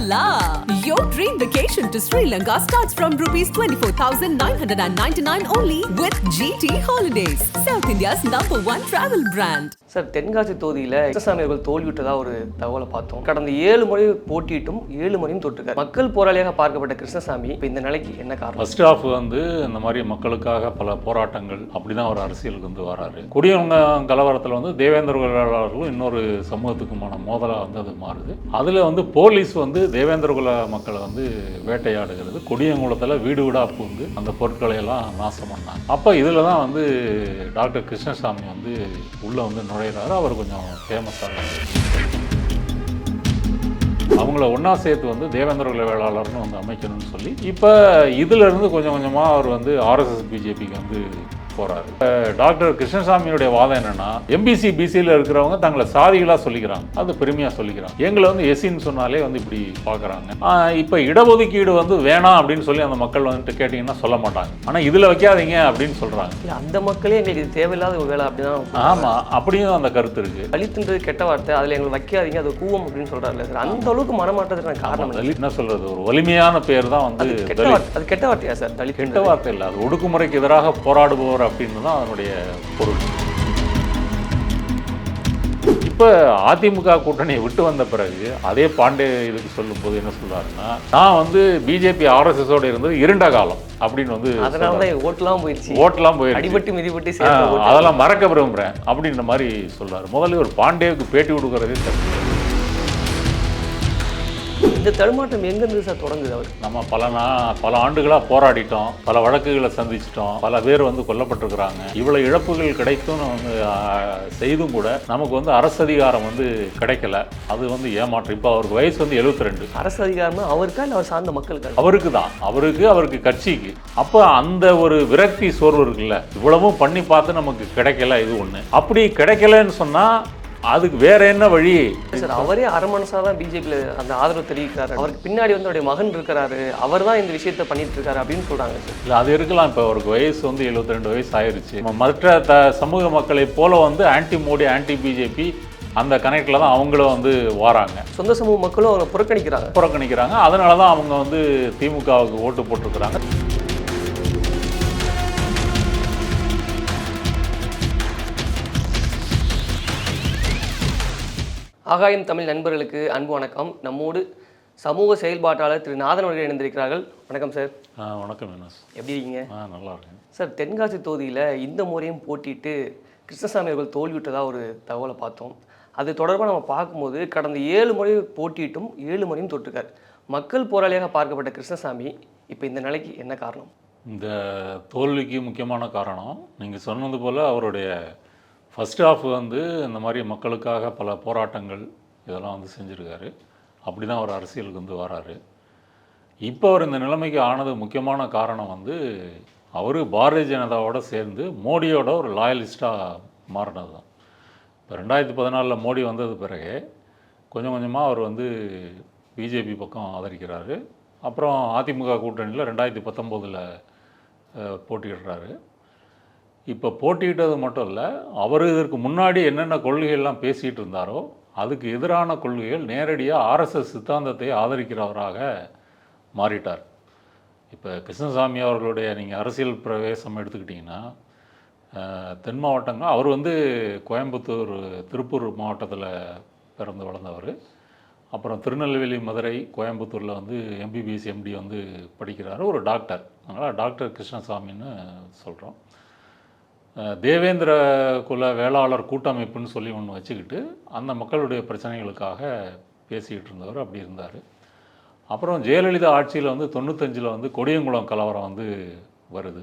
la! Your dream vacation to Sri Lanka starts from rupees 24,999 only with GT Holidays, South India's #1 travel brand. Sir, Tenkasi தொகுதியில் கிருஷ்ணசாமி அவர்கள் தோல்விட்டதா ஒரு தகவலை பார்த்தோம். கடந்த 7 முறை போட்டியிட்டும் 7 முறையும் தோற்றுக்கார். மக்கள் போராளியாக பார்க்கப்பட்ட கிருஷ்ணசாமி இப்போ இந்த நிலைக்கு என்ன காரணம்? ஃபர்ஸ்ட் ஆஃப் இந்த மாதிரி மக்களுக்காக பல போராட்டங்கள் அப்படிதான் ஒரு அரசியலுக்கு வராரு. குடியவங்க கலவரத்தில் தேவேந்திர குலர்களும் இன்னொரு சமூகத்துக்குமான மோதலாக அது மாறுது. அதில் போலீஸ் தேவேந்திர குல மக்களை வேட்டையாடுகிறது. கொடியங்குளத்தில் வீடு வீடாக புகுந்து அந்த பொருட்களை எல்லாம் நாசம் பண்ணாங்க. அப்போ இதில் தான் டாக்டர் கிருஷ்ணசாமி உள்ளே நுழைகிறாரு. அவர் கொஞ்சம் ஃபேமஸாக அவங்கள ஒன்றா சேர்த்து தேவேந்திர குல வேளாளர்னு அமைக்கணும்னு சொல்லி இப்போ இதிலிருந்து கொஞ்சம் கொஞ்சமாக அவர் ஆர்எஸ்எஸ் பிஜேபிக்கு போகிறாரு. டாக்டர் கிருஷ்ணசாமியுடைய வாதம் என்னன்னா, எம்பிசி பிசியில் இருக்கிறவங்க தங்களை சாதிகளாக சொல்லிக்கிறாங்க, அது பெருமையாக சொல்லிக்கிறாங்க. எங்களை எஸ்சின்னு சொன்னாலே இப்படி பார்க்குறாங்க. இப்போ இடஒதுக்கீடு வேணாம் அப்படின்னு சொல்லி அந்த மக்கள் கேட்டிங்கன்னா சொல்ல மாட்டாங்க. ஆனால் இதில் வைக்காதீங்க அப்படின்னு சொல்கிறாங்க. அந்த மக்களே எங்களுக்கு இது தேவையில்லாத ஒரு வேலை அப்படிதான். ஆமாம், அப்படியும் அந்த கருத்து இருக்குது. தலித்துன்றது கெட்ட வார்த்தை, அதில் எங்களுக்கு வைக்காதீங்க, அது கூவம் அப்படின்னு சொல்கிறாரு சார். அந்த அளவுக்கு மனமாற்றத்துக்கான காரணம் தலித் என்ன சொல்கிறது, ஒரு வலிமையான பேர் தான் அது கெட்ட வார்த்தையா சார்? தலித் கெட்ட வார்த்தை இல்லை, அது ஒடுக்குமுறைக்கு எதிராக போராடுபவர் அப்படின்னு தான் அதனுடைய பொருள். இப்போ அதிமுக கூட்டணியை விட்டு வந்த பிறகு அதே பாண்டே இதுக்கு சொல்லும்போது என்ன சொல்றாருன்னா, நான் பிஜேபி ஆர்எஸ்எஸோட இருந்தது இருண்ட காலம் அப்படின்னு அதனால ஓட்டெல்லாம் போயிடுச்சு, அடிபட்டு மிதிபட்டு அதெல்லாம் மறக்க விரும்புகிறேன் அப்படின்ற மாதிரி சொல்றாரு. முதல்ல ஒரு பாண்டேவுக்கு பேட்டி கொடுக்கறதே தப்பு. இந்த தடுமாற்றம் எங்கேருந்து சார் தொடங்குது? அவர் நம்ம பல ஆண்டுகளாக போராடிட்டோம், பல வழக்குகளை சந்திச்சிட்டோம், பல பேர் கிடைக்கப்பட்டிருக்கிறாங்க. இவ்வளவு இழப்புகள் கிடைக்கும் செய்தும் கூட நமக்கு அரசு அதிகாரம் கிடைக்கல. அது ஏமாற்றம். இப்போ அவருக்கு வயசு 72. அரசு அதிகாரமா அவருக்கா இல்லை அவர் சார்ந்த மக்களுக்கு? அவருக்கு தான், அவருக்கு கட்சிக்கு. அப்போ அந்த ஒரு விரக்தி சோர்வு இருக்குல்ல, இவ்வளவும் பண்ணி பார்த்து நமக்கு கிடைக்கல, இது ஒன்று. அப்படி கிடைக்கலன்னு சொன்னால் அதுக்கு வேற என்ன வழி சார்? அவரே அரமனசாக தான் பிஜேபியில் அந்த ஆதரவு தெரிவிக்கிறாரு. அவருக்கு பின்னாடி அவருடைய மகன் இருக்கிறாரு, அவர் தான் இந்த விஷயத்தை பண்ணிட்டு இருக்காரு அப்படின்னு சொல்றாங்க சார். இல்லை, அது இருக்கலாம். இப்போ அவருக்கு வயசு 72 வயசு ஆயிடுச்சு. மற்ற சமூக மக்களை போல ஆன்டி மோடி ஆன்டி பிஜேபி அந்த கனெக்டில் தான் அவங்களும் வாராங்க. சொந்த சமூக மக்களும் அவங்க புறக்கணிக்கிறாங்க. அதனால தான் அவங்க திமுகவுக்கு ஓட்டு போட்டிருக்கிறாங்க. ஆகாயம் தமிழ் நண்பர்களுக்கு அன்பு வணக்கம். நம்மோடு சமூக செயல்பாட்டாளர் திரு நாதன் அவர்கள் இணைந்திருக்கிறார்கள். வணக்கம் சார். வணக்கம் வினோஸ், எப்படி இருக்கீங்க? நல்லா இருக்கேன் சார். தென்காசி தொகுதியில் இந்த முறையும் போட்டிட்டு கிருஷ்ணசாமி அவர்கள் தோல்விட்டதாக ஒரு தகவலை பார்த்தோம். அது தொடர்பாக நம்ம பார்க்கும்போது கடந்த 7 முறை போட்டியிட்டும் 7 முறையும் தோற்றுக்கார். மக்கள் போராளியாக பார்க்கப்பட்ட கிருஷ்ணசாமி இப்போ இந்த நிலைக்கு என்ன காரணம்? இந்த தோல்விக்கு முக்கியமான காரணம் நீங்கள் சொன்னது போல் அவருடைய ஃபர்ஸ்ட் ஆஃப் இந்த மாதிரி மக்களுக்காக பல போராட்டங்கள் இதெல்லாம் செஞ்சுருக்காரு. அப்படி தான் அவர் அரசியலுக்கு வராரு. இப்போ அவர் இந்த நிலைமைக்கு ஆனது முக்கியமான காரணம் அவர் பாரதிய ஜனதாவோடு சேர்ந்து மோடியோட ஒரு லாயலிஸ்ட்டாக மாறினது தான். இப்போ 2014 மோடி வந்தது பிறகு கொஞ்சம் கொஞ்சமாக அவர் பிஜேபி பக்கம் ஆதரிக்கிறாரு. அப்புறம் அதிமுக கூட்டணியில் 2019 போட்டியிடுறாரு. இப்போ போட்டியிட்டது மட்டும் இல்லை, அவர் இதற்கு முன்னாடி என்னென்ன கொள்கைகள்லாம் பேசிகிட்டு இருந்தாரோ அதுக்கு எதிரான கொள்கைகள் நேரடியாக ஆர்எஸ்எஸ் சித்தாந்தத்தை ஆதரிக்கிறவராக மாறிட்டார். இப்போ கிருஷ்ணசாமி அவர்களுடைய நீங்கள் அரசியல் பிரவேசம் எடுத்துக்கிட்டிங்கன்னா, தென் மாவட்டங்கள் அவர் கோயம்புத்தூர் திருப்பூர் மாவட்டத்தில் பிறந்து வளர்ந்தவர். அப்புறம் திருநெல்வேலி, மதுரை, கோயம்புத்தூரில் எம்பிபிஎஸ் எம்டி படிக்கிறாரு. ஒரு டாக்டர். அதனால் டாக்டர் கிருஷ்ணசாமின்னு சொல்கிறோம். தேவேந்திர குல வேளாளர் கூட்டமைப்புன்னு சொல்லி ஒன்று வச்சுக்கிட்டு அந்த மக்களுடைய பிரச்சனைகளுக்காக பேசிக்கிட்டு இருந்தவர். அப்படி இருந்தார். அப்புறம் ஜெயலலிதா ஆட்சியில் 95 கொடியங்குளம் கலவரம் வருது.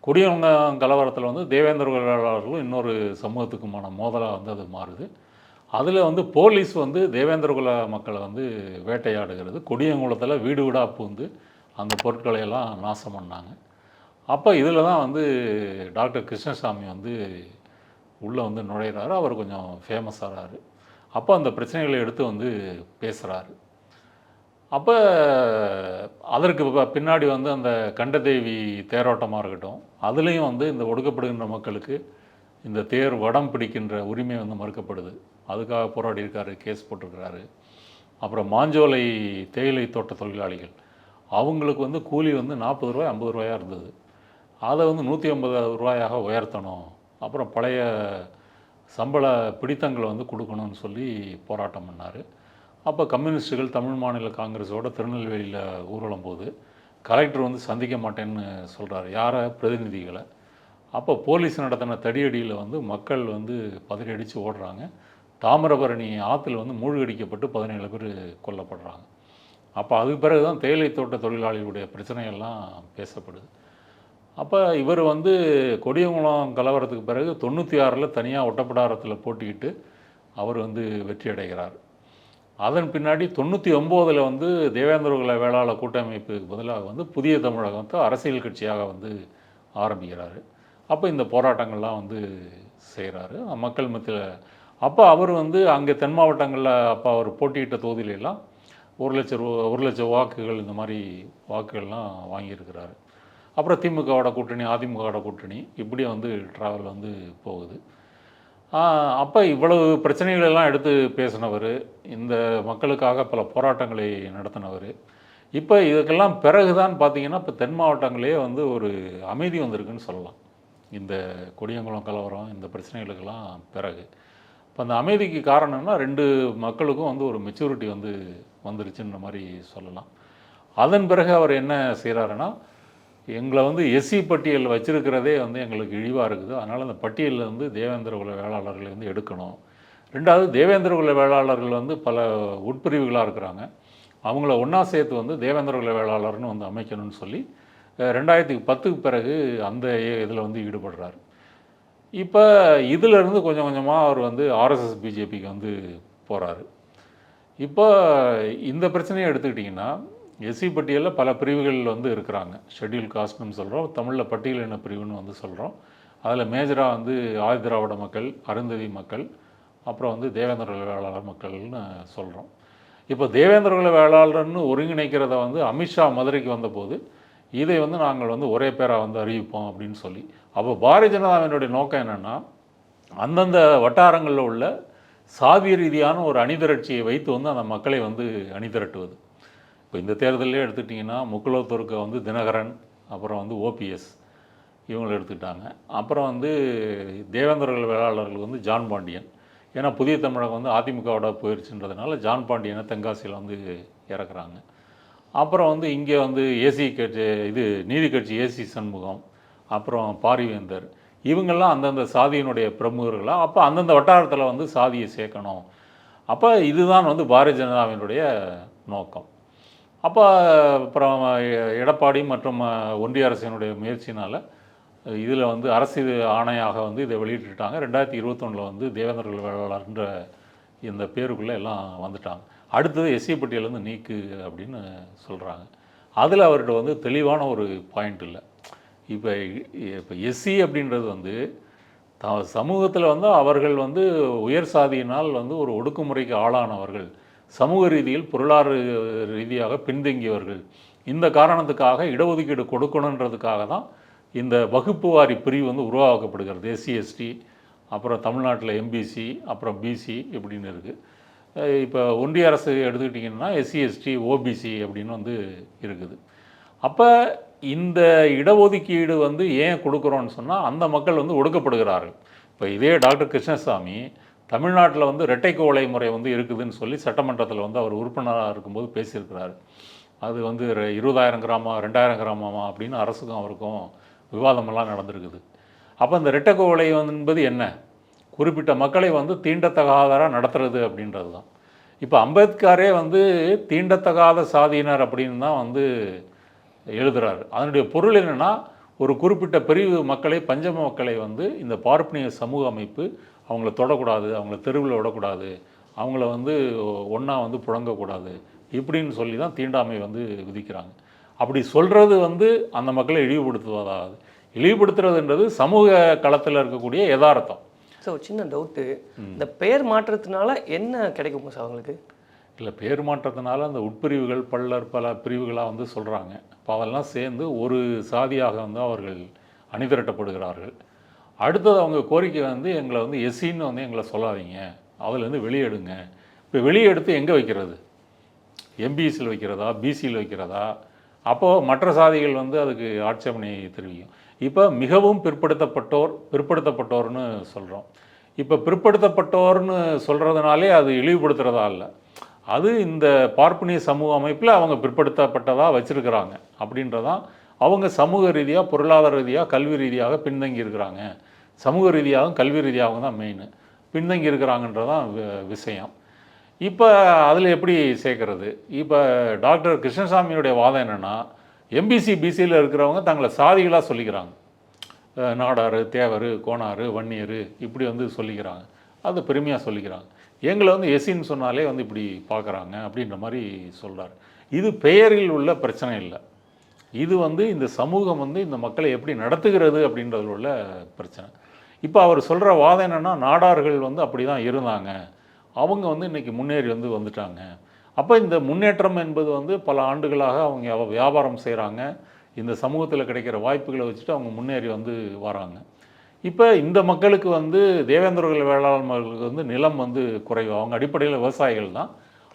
கொடியங்குளம் கலவரத்தில் தேவேந்திர குல வேளாளர்களும் இன்னொரு சமூகத்துக்குமான மோதலாக அது மாறுது. அதில் போலீஸ் தேவேந்திர குல மக்களை வேட்டையாடுகிறது. கொடியங்குளத்தில் வீடு வீடாக புகுந்து அந்த பொருட்களை எல்லாம் நாசம் பண்ணாங்க. அப்போ இதில் தான் டாக்டர் கிருஷ்ணசாமி உள்ளே நுழைகிறாரு. அவர் கொஞ்சம் ஃபேமஸ் ஆகிறாரு. அப்போ அந்த பிரச்சனைகளை எடுத்து பேசுகிறாரு. அப்போ அதற்கு பின்னாடி அந்த கண்டதேவி தேரோட்டமாக இருக்கட்டும், அதுலேயும் இந்த ஒடுக்கப்படுகின்ற மக்களுக்கு இந்த தேர் வடம் பிடிக்கின்ற உரிமை மறுக்கப்படுது. அதுக்காக போராடி இருக்காரு, கேஸ் போட்டிருக்கிறாரு. அப்புறம் மாஞ்சோலை தேயிலை தோட்ட தொழிலாளிகள், அவங்களுக்கு வந்து கூலி வந்து 40 ரூபாய் 50 ரூபாயாக இருந்தது. அதை வந்து 150 ரூபாயாக உயர்த்தணும், அப்புறம் பழைய சம்பள பிடித்தங்களை வந்து கொடுக்கணும்னு சொல்லி போராட்டம் பண்ணார். அப்போ கம்யூனிஸ்ட்டுகள் தமிழ் மாநில காங்கிரஸோட திருநெல்வேலியில் ஊர்வலம் போது கலெக்டர் வந்து சந்திக்க மாட்டேன்னு சொல்கிறார், யாரை? பிரதிநிதிகளை. அப்போ போலீஸ் நடத்தின தடியடியில் வந்து மக்கள் வந்து பதறி அடித்து ஓடுறாங்க. தாமிரபரணி ஆற்றுல வந்து மூழ்கடிக்கப்பட்டு 17 பேர் கொல்லப்படுறாங்க. அப்போ அதுக்கு பிறகு தான் தேயிலை தோட்ட தொழிலாளிகளுடைய பிரச்சனையெல்லாம் பேசப்படுது. அப்போ இவர் வந்து கொடியங்குளம் கலவரத்துக்கு பிறகு 96 தனியாக ஒட்டப்பிடாரத்தில் போட்டிக்கிட்டு அவர் வந்து வெற்றி அடைகிறார். அதன் பின்னாடி 99 வந்து தேவேந்திர குல வேளாளர் கூட்டமைப்புக்கு பதிலாக வந்து புதிய தமிழகத்தை அரசியல் கட்சியாக வந்து ஆரம்பிக்கிறாரு. அப்போ இந்த போராட்டங்கள்லாம் வந்து செய்கிறாரு மக்கள் மத்தியில். அப்போ அவர் வந்து அங்கே தென் மாவட்டங்களில் அப்போ அவர் போட்டியிட்ட தொகுதியிலெல்லாம் 1 லட்சம் வாக்குகள் இந்த மாதிரி வாக்குகள்லாம் வாங்கியிருக்கிறாரு. அப்புறம் திமுகவோட கூட்டணி, அதிமுகவோட கூட்டணி, இப்படி வந்து ட்ராவல் வந்து போகுது. அப்போ இவ்வளவு பிரச்சனைகளெல்லாம் எடுத்து பேசினவர், இந்த மக்களுக்காக பல போராட்டங்களை நடத்தினவர். இப்போ இதுக்கெல்லாம் பிறகு தான் பார்த்தீங்கன்னா இப்போ தென் மாவட்டங்களே வந்து ஒரு அமைதி வந்திருக்குன்னு சொல்லலாம். இந்த கொடியங்குளம் கலவரம் இந்த பிரச்சனைகளுக்கெல்லாம் பிறகு இப்போ அந்த அமைதிக்கு காரணம்னா 2 மக்களுக்கும் வந்து ஒரு மெச்சூரிட்டி வந்து வந்துருச்சுன்ற மாதிரி சொல்லலாம். அதன் பிறகு அவர் என்ன செய்கிறாருன்னா, எங்களை வந்து எஸ்சி பட்டியல் வச்சிருக்கிறதே வந்து எங்களுக்கு இழிவாக இருக்குது, அதனால் அந்த பட்டியலில் வந்து தேவேந்திர குல வேளாளர்களை வந்து எடுக்கணும். 2வது தேவேந்திர குல வேளாளர்கள் வந்து பல உட்பிரிவுகளாக இருக்கிறாங்க, அவங்கள ஒன்றா சேர்த்து வந்து தேவேந்திர குல வேளாளர்னு வந்து அமைக்கணும்னு சொல்லி 2010க்கு பிறகு அந்த இதில் வந்து ஈடுபடுறார். இப்போ இதிலிருந்து கொஞ்சம் கொஞ்சமாக அவர் வந்து ஆர்எஸ்எஸ் பிஜேபிக்கு வந்து போகிறாரு. இப்போ இந்த பிரச்சனையை எடுத்துக்கிட்டிங்கன்னா எஸ்சி பட்டியலில் பல பிரிவுகள் வந்து இருக்கிறாங்க. ஷெட்யூல் காஸ்ட்னு சொல்கிறோம், தமிழில் பட்டியலின பிரிவுன்னு வந்து சொல்கிறோம். அதில் மேஜராக வந்து ஆதிதிராவிட மக்கள், அருந்ததி மக்கள், அப்புறம் வந்து தேவேந்திர குல வேளாளர் மக்கள்னு சொல்கிறோம். இப்போ தேவேந்திர குல வேளாளர்னு ஒருங்கிணைக்கிறத வந்து அமித்ஷா மதுரைக்கு வந்தபோது இதை வந்து நாங்கள் வந்து ஒரே பேராக வந்து அறிவிப்போம் அப்படின்னு சொல்லி, அப்போ பாரதிய ஜனதாவினுடைய நோக்கம் என்னென்னா, அந்தந்த வட்டாரங்களில் உள்ள சாதி ரீதியான ஒரு அணிதிரட்சியை வைத்து வந்து அந்த மக்களை வந்து அணிதிரட்டுவது. இப்போ இந்த தேர்தலே எடுத்துக்கிட்டிங்கன்னா முக்குலத்தூருக்கு வந்து தினகரன், அப்புறம் வந்து ஓபிஎஸ் இவங்களை எடுத்துக்கிட்டாங்க. அப்புறம் வந்து தேவேந்திர குல வேளாளர்கள் வந்து ஜான் பாண்டியன், ஏன்னா புதிய தமிழகம் வந்து அதிமுகவோட போயிடுச்சுன்றதுனால ஜான் பாண்டியனை தென்காசியில் வந்து இறக்குறாங்க. அப்புறம் வந்து இங்கே வந்து ஏசி கட்சி, இது நீதி கட்சி ஏசி சண்முகம், அப்புறம் பாரிவேந்தர், இவங்கெல்லாம் அந்தந்த சாதியினுடைய பிரமுகர்களாக, அப்போ அந்தந்த வட்டாரத்தில் வந்து சாதியை சேர்க்கணும். அப்போ இதுதான் வந்து பாரதிய ஜனதாவினுடைய நோக்கம். அப்போ அப்புறம் எடப்பாடி மற்றும் ஒன்றிய அரசினுடைய முயற்சினால் இதில் வந்து அரசு ஆணையாக வந்து இதை வெளியிட்டுட்டாங்க. 2021 வந்து தேவேந்திர குல வேளாளர்ன்ற இந்த பேருக்குள்ளே எல்லாம் வந்துட்டாங்க. அடுத்தது எஸ்சி பட்டியலேருந்து நீக்கு அப்படின்னு சொல்கிறாங்க. அதில் அவர்கிட்ட வந்து தெளிவான ஒரு பாயிண்ட் இல்லை. இப்போ எஸ்சி அப்படின்றது வந்து சமூகத்தில் வந்து அவர்கள் வந்து உயர் சாதியினால் வந்து ஒரு ஒடுக்குமுறைக்கு ஆளானவர்கள், சமூக ரீதியில் பொருளாதார ரீதியாக பின்தங்கியவர்கள். இந்த காரணத்துக்காக இடஒதுக்கீடு கொடுக்கணுன்றதுக்காக தான் இந்த வகுப்பு வாரி பிரிவு வந்து உருவாக்கப்படுகிறது. எஸ்சி எஸ்டி, அப்புறம் தமிழ்நாட்டில் எம்பிசி, அப்புறம் பிசி இப்படின்னு இருக்குது. இப்போ ஒன்றிய அரசு எடுத்துக்கிட்டிங்கன்னா எஸ்சி எஸ்டி ஓபிசி அப்படின்னு வந்து இருக்குது. அப்போ இந்த இடஒதுக்கீடு வந்து ஏன் கொடுக்குறோன்னு சொன்னால் அந்த மக்கள் வந்து ஒடுக்கப்படுகிறார்கள். இப்போ இதே டாக்டர் கிருஷ்ணசாமி தமிழ்நாட்டில் வந்து இரட்டை கோலை முறை வந்து இருக்குதுன்னு சொல்லி சட்டமன்றத்தில் வந்து அவர் உறுப்பினராக இருக்கும்போது பேசியிருக்கிறார். அது வந்து 20,000 கிராமம் 2,000 கிராமமா அப்படின்னு அரசுக்கும் அவருக்கும் விவாதமெல்லாம் நடந்திருக்குது. அப்போ இந்த இரட்டை கோலை என்பது என்ன? குறிப்பிட்ட மக்களை வந்து தீண்டத்தகாதராக நடத்துறது அப்படின்றது தான். இப்போ அம்பேத்கரே வந்து தீண்டத்தகாத சாதியினர் அப்படின்னு தான் வந்து எழுதுகிறார். அதனுடைய பொருள் என்னென்னா, ஒரு குறிப்பிட்ட பிரிவு மக்களை, பஞ்சம மக்களை வந்து இந்த பார்ப்பனிய சமூக அமைப்பு அவங்கள தொடக்கூடாது, அவங்கள தெருவில் விடக்கூடாது, அவங்கள வந்து ஒன்றா வந்து புழங்கக்கூடாது இப்படின்னு சொல்லி தான் தீண்டாமை வந்து விதிக்கிறாங்க. அப்படி சொல்கிறது வந்து அந்த மக்களை இழிவுபடுத்துவதாகாது. இழிவுபடுத்துறதுன்றது சமூக களத்தில் இருக்கக்கூடிய யதார்த்தம். ஸோ சின்ன டவுட்டு, இந்த பெயர் மாற்றத்தினால என்ன கிடைக்கும் சார் அவங்களுக்கு? இல்லை, பேர் மாற்றத்தினால அந்த உட்பிரிவுகள் பல பிரிவுகளாக வந்து சொல்கிறாங்க. இப்போ அதெல்லாம் சேர்ந்து ஒரு சாதியாக வந்து அவர்கள் அணிதிரட்டப்படுகிறார்கள். அடுத்தது அவங்க கோரிக்கை வந்து எங்களை வந்து எஸ்சின்னு வந்து எங்களை சொல்லாதீங்க, அதுலேருந்து வெளியெடுங்க. இப்போ வெளியே எடுத்து எங்கே வைக்கிறது? எம்பிசியில் வைக்கிறதா, பிசியில் வைக்கிறதா, அப்போது மற்ற சாதிகள் வந்து அதுக்கு ஆட்சேபனை தெரிவிக்கும். இப்போ மிகவும் பிற்படுத்தப்பட்டோர்னு சொல்கிறோம். இப்போ பிற்படுத்தப்பட்டோர்னு சொல்கிறதுனாலே அது இழிவுபடுத்துகிறதா இல்லை, அது இந்த பார்ப்பனிய சமூக அமைப்பில் அவங்க பிற்படுத்தப்பட்டதாக வச்சுருக்கிறாங்க அப்படின்றதான். அவங்க சமூக ரீதியாக, பொருளாதார ரீதியாக, கல்வி ரீதியாக பின்தங்கி இருக்கிறாங்க. சமூக ரீதியாகவும் கல்வி ரீதியாகவும் தான் மெயின் பின்தங்கி இருக்கிறாங்கன்றதான் விஷயம். இப்போ அதில் எப்படி சேர்க்கறது? இப்போ டாக்டர் கிருஷ்ணசாமியுடைய வாதம் என்னென்னா, எம்பிசி பிசியில் இருக்கிறவங்க தங்களை சாதிகளாக சொல்லிக்கிறாங்க. நாடார், தேவர், கோனார், வன்னியர் இப்படி வந்து சொல்லிக்கிறாங்க. அது பெருமையாக சொல்லிக்கிறாங்க. எங்களை வந்து எஸ்சின்னு சொன்னாலே வந்து இப்படி பார்க்குறாங்க அப்படின்ற மாதிரி சொல்கிறார். இது பெயரில் உள்ள பிரச்சனை இல்லை, இது வந்து இந்த சமூகம் வந்து இந்த மக்களை எப்படி நடத்துகிறது அப்படின்றதுல உள்ள பிரச்சனை. இப்போ அவர் சொல்கிற வாதம் என்னென்னா, நாடார்கள் வந்து அப்படி தான் இருந்தாங்க, அவங்க வந்து இன்றைக்கி முன்னேறி வந்துட்டாங்க. அப்போ இந்த முன்னேற்றம் என்பது வந்து பல ஆண்டுகளாக அவங்க வியாபாரம் செய்கிறாங்க, இந்த சமூகத்தில் கிடைக்கிற வாய்ப்புகளை வச்சுட்டு அவங்க முன்னேறி வராங்க. இப்போ இந்த மக்களுக்கு வந்து தேவேந்திரகுல வேளாளர்களுக்கு வந்து நிலம் வந்து குறைவு, அவங்க அடிப்படையில் விவசாயிகள் தான்.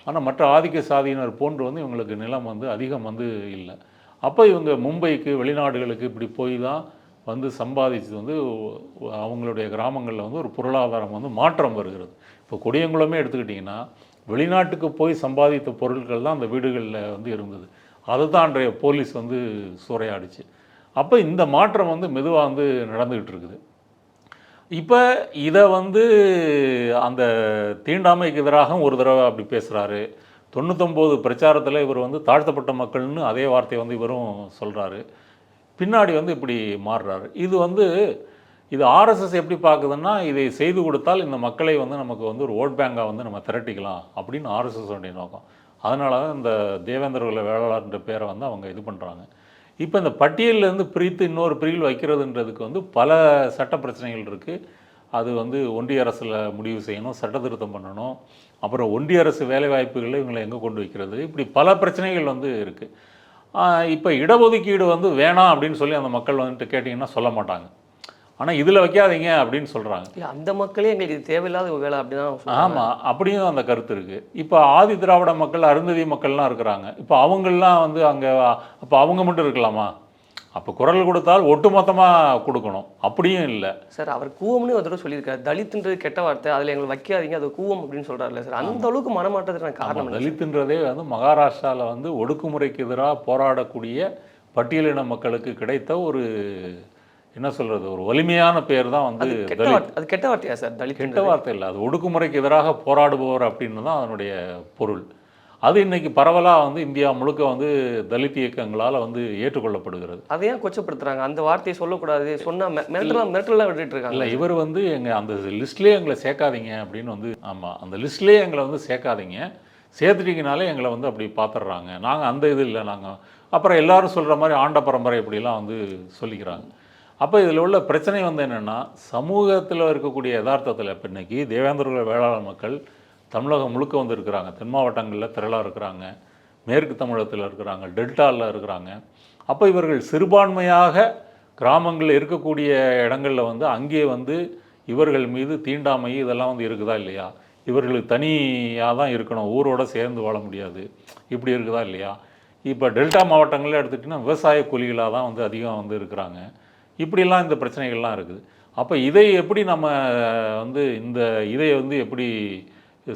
ஆனால் மற்ற ஆதிக்க சாதியினர் போன்று வந்து இவங்களுக்கு நிலம் வந்து அதிகம் இல்லை. அப்போ இவங்க மும்பைக்கு, வெளிநாடுகளுக்கு இப்படி போய் தான் வந்து சம்பாதிச்சு வந்து அவங்களுடைய கிராமங்களில் வந்து ஒரு பொருளாதாரம் வந்து மாற்றம் வருகிறது. இப்போ கொடியங்குளமே எடுத்துக்கிட்டிங்கன்னா, வெளிநாட்டுக்கு போய் சம்பாதித்த பொருட்கள் தான் அந்த வீடுகளில் வந்து இருந்தது. அதை தான் அன்றைய போலீஸ் வந்து சூறையாடிச்சு. அப்போ இந்த மாற்றம் வந்து மெதுவாக வந்து நடந்துக்கிட்டு இருக்குது. இப்போ இதை வந்து அந்த தீண்டாமைக்கு எதிராக ஒரு தடவை அப்படி பேசுகிறாரு. 99 பிரச்சாரத்தில் இவர் வந்து தாழ்த்தப்பட்ட மக்கள்னு அதே வார்த்தையை வந்து இவரும் சொல்கிறாரு. பின்னாடி வந்து இப்படி மாறுறாரு. இது ஆர்எஸ்எஸ் எப்படி பார்க்குதுன்னா, இதை செய்து கொடுத்தால் இந்த மக்களை வந்து நமக்கு வந்து ஒரு ஓட் பேங்காக வந்து நம்ம திரட்டிக்கலாம் அப்படின்னு ஆர்எஸ்எஸ்னுடைய நோக்கம். அதனால தான் இந்த தேவேந்திரகுல வேளாளர்ன்ற பேரை வந்து அவங்க இது பண்ணுறாங்க. இப்போ இந்த பட்டியலிருந்து பிரித்து இன்னொரு பிரிவில் வைக்கிறதுன்றதுக்கு வந்து பல சட்ட பிரச்சனைகள் இருக்குது. அது வந்து ஒன்றிய அரசில் முடிவு செய்யணும், சட்ட திருத்தம் பண்ணணும், அப்புறம் ஒன்றிய அரசு வேலைவாய்ப்புகளில் இவங்களை எங்கே கொண்டு வைக்கிறது, இப்படி பல பிரச்சனைகள் வந்து இருக்குது. இப்போ இடஒதுக்கீடு வந்து வேணாம் அப்படின்னு சொல்லி அந்த மக்கள் வந்துட்டு கேட்டிங்கன்னா சொல்ல மாட்டாங்க. ஆனால் இதில் வைக்காதீங்க அப்படின்னு சொல்கிறாங்க. இல்லை, அந்த மக்களே எங்களுக்கு இது தேவையில்லாத வேலை அப்படிதான். ஆமாம், அப்படியும் அந்த கருத்து இருக்குது. இப்போ ஆதி திராவிட மக்கள், அருந்ததி மக்கள்லாம் இருக்கிறாங்க. இப்போ அவங்களாம் வந்து அங்கே அப்போ அவங்க மட்டும் இருக்கலாமா? அப்போ குரல் கொடுத்தால் ஒட்டுமொத்தமாக கொடுக்கணும், அப்படியும் இல்லை சார். அவர் கூவம்னு ஒரு தடவை சொல்லியிருக்காரு. தலித்துன்றது கெட்ட வார்த்தை, அதில் எங்களை வைக்காதீங்க, அது கூவம் அப்படின்னு சொல்கிறாருல்ல சார். அந்த அளவுக்கு மனமாற்றத்துக்கு காரணம் தலித்துன்றதே வந்து மகாராஷ்டிராவில் வந்து ஒடுக்குமுறைக்கு எதிராக போராடக்கூடிய பட்டியலின மக்களுக்கு கிடைத்த ஒரு என்ன சொல்கிறது, ஒரு வலிமையான பேர் தான் வந்து தலித். அது கெட்ட வார்த்தையா சார்? தலித் கெட்ட வார்த்தை இல்லை, அது ஒடுக்குமுறைக்கு எதிராக போராடுபவர் அப்படின்னு தான் அதனுடைய பொருள். அது இன்னைக்கு பரவலாக வந்து இந்தியா முழுக்க வந்து தலித் இயக்கங்களால் வந்து ஏற்றுக்கொள்ளப்படுகிறது. அதையும் கொச்சப்படுத்துறாங்க, அந்த வார்த்தையை சொல்லக்கூடாது, சொன்னால் மிரட்டலாம் விட்டுட்டு இருக்காங்க. இல்லை, இவர் வந்து அந்த லிஸ்ட்லேயே எங்களை சேர்க்காதீங்க அப்படின்னு வந்து, ஆமாம், அந்த லிஸ்ட்லேயே எங்களை வந்து சேர்க்காதீங்க, சேர்த்துட்டீங்கனாலே எங்களை வந்து அப்படி பார்த்துட்றாங்க, நாங்கள் அந்த இது இல்லை, நாங்கள் அப்புறம் எல்லாரும் சொல்கிற மாதிரி ஆண்ட பரம்பரை இப்படிலாம் வந்து சொல்லிக்கிறாங்க. அப்போ இதில் உள்ள பிரச்சனை வந்து என்னென்னா, சமூகத்தில் இருக்கக்கூடிய யதார்த்தத்தில் இப்போ இன்றைக்கி தேவேந்திரகுல வேளாளர் மக்கள் தமிழகம் முழுக்க வந்து இருக்கிறாங்க, தென் மாவட்டங்களில் திரளாக இருக்கிறாங்க, மேற்கு தமிழகத்தில் இருக்கிறாங்க, டெல்டாவில் இருக்கிறாங்க. அப்போ இவர்கள் சிறுபான்மையாக கிராமங்களில் இருக்கக்கூடிய இடங்களில் வந்து அங்கே வந்து இவர்கள் மீது தீண்டாமை இதெல்லாம் வந்து இருக்குதா இல்லையா? இவர்களுக்கு தனியாக தான் இருக்கணும், ஊரோடு சேர்ந்து வாழ முடியாது, இப்படி இருக்குதா இல்லையா? இப்போ டெல்டா மாவட்டங்களில் எடுத்துக்கிட்டிங்கன்னா விவசாய கூலிகளாக தான் வந்து அதிகம் வந்து இருக்கிறாங்க. இப்படிலாம் இந்த பிரச்சனைகள்லாம் இருக்குது. அப்போ இதை எப்படி நம்ம வந்து இதை வந்து எப்படி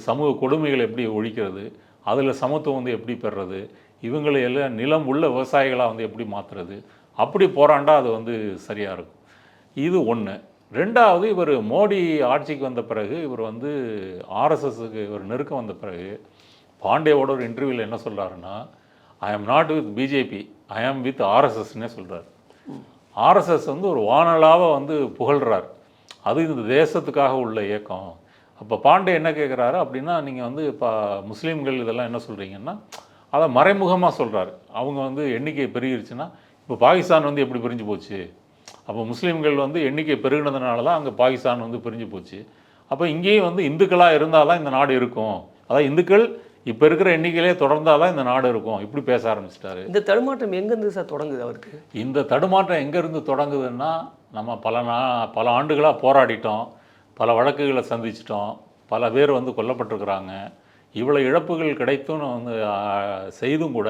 சமூக கொடுமைகளை எப்படி ஒழிக்கிறது, அதில் சமத்துவம் வந்து எப்படி பெறுறது, இவங்களை எல்லாம் நிலம் உள்ள விவசாயிகளாக வந்து எப்படி மாற்றுறது, அப்படி போராண்டா அது வந்து சரியாக இருக்கும். இது ஒன்று. ரெண்டாவது, இவர் மோடி ஆட்சிக்கு வந்த பிறகு இவர் வந்து ஆர்எஸ்எஸ்க்கு இவர் நெருக்கம் வந்த பிறகு பாண்டேவோட ஒரு இன்டர்வியூவில் என்ன சொல்கிறாருன்னா, ஐ ஆம் நாட் வித் பிஜேபி, ஐ ஆம் வித் ஆர்எஸ்எஸ்ன்னே சொல்கிறார். ஆர்எஸ்எஸ் வந்து ஒரு வானலாக வந்து புகழ்கிறார், அது இந்த தேசத்துக்காக உள்ள இயக்கம். அப்போ பாண்டே என்ன கேட்குறாரு அப்படின்னா, நீங்கள் வந்து இப்போ முஸ்லீம்கள் இதெல்லாம் என்ன சொல்கிறீங்கன்னா, அதை மறைமுகமாக சொல்கிறாரு. அவங்க வந்து எண்ணிக்கை பெருகிருச்சுன்னா, இப்போ பாகிஸ்தான் வந்து எப்படி பிரிஞ்சு போச்சு, அப்போ முஸ்லீம்கள் வந்து எண்ணிக்கை பெருகினதுனால தான் அங்கே பாகிஸ்தான் வந்து பிரிஞ்சு போச்சு. அப்போ இங்கேயும் வந்து இந்துக்களாக இருந்தால் தான் இந்த நாடு இருக்கும், அதாவது இந்துக்கள் இப்போ இருக்கிற எண்ணிக்கையிலே தொடர்ந்தால் தான் இந்த நாடு இருக்கும், இப்படி பேச ஆரம்பிச்சிட்டாரு. இந்த தடுமாற்றம் எங்கேருந்து சார் தொடங்குது அவருக்கு? இந்த தடுமாற்றம் எங்கேருந்து தொடங்குதுன்னா, நம்ம பல ஆண்டுகளாக போராடிட்டோம், பல வழக்குகளை சந்திச்சிட்டோம், பல பேர் வந்து கொல்லப்பட்டிருக்கிறாங்க. இவ்வளோ இழப்புகள் கிடைத்தும் வந்து செய்தும் கூட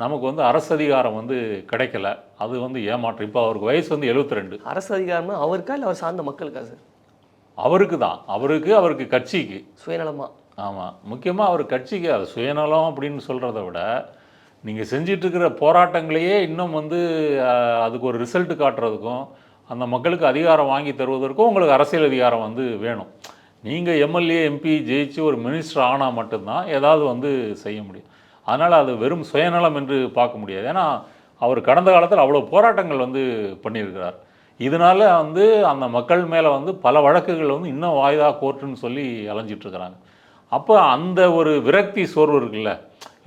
நமக்கு வந்து அரசு அதிகாரம் வந்து கிடைக்கல. அது வந்து ஏமாற்றம். இப்போ அவருக்கு வயசு வந்து 72. அரசு அதிகாரம்னா அவருக்கா இல்லை அவர் சார்ந்த மக்களுக்கா சார்? அவருக்கு தான். அவருக்கு கட்சிக்கு. சுயநலமா? ஆமாம். முக்கியமாக அவர் கட்சிக்கு. அது சுயநலம் அப்படின்னு சொல்கிறத விட, நீங்கள் செஞ்சிட்ருக்கிற போராட்டங்களையே இன்னும் வந்து அதுக்கு ஒரு ரிசல்ட் காட்டுறதுக்கும், அந்த மக்களுக்கு அதிகாரம் வாங்கி தருவதற்கும் உங்களுக்கு அரசியல் அதிகாரம் வந்து வேணும். நீங்கள் எம்எல்ஏ எம்பி ஜெயிச்சு ஒரு மினிஸ்டர் ஆனால் மட்டும்தான் ஏதாவது வந்து செய்ய முடியும். அதனால் அது வெறும் சுயநலம் என்று பார்க்க முடியாது. ஏன்னா அவர் கடந்த காலத்தில் அவ்வளோ போராட்டங்கள் வந்து பண்ணியிருக்கிறார். இதனால் வந்து அந்த மக்கள் மேலே வந்து பல வழக்குகள் வந்து இன்னும் வாய்தா கோர்ட்டுன்னு சொல்லி அலைஞ்சிட்ருக்கிறாங்க. அப்போ அந்த ஒரு விரக்தி சோர்வு இருக்குல்ல,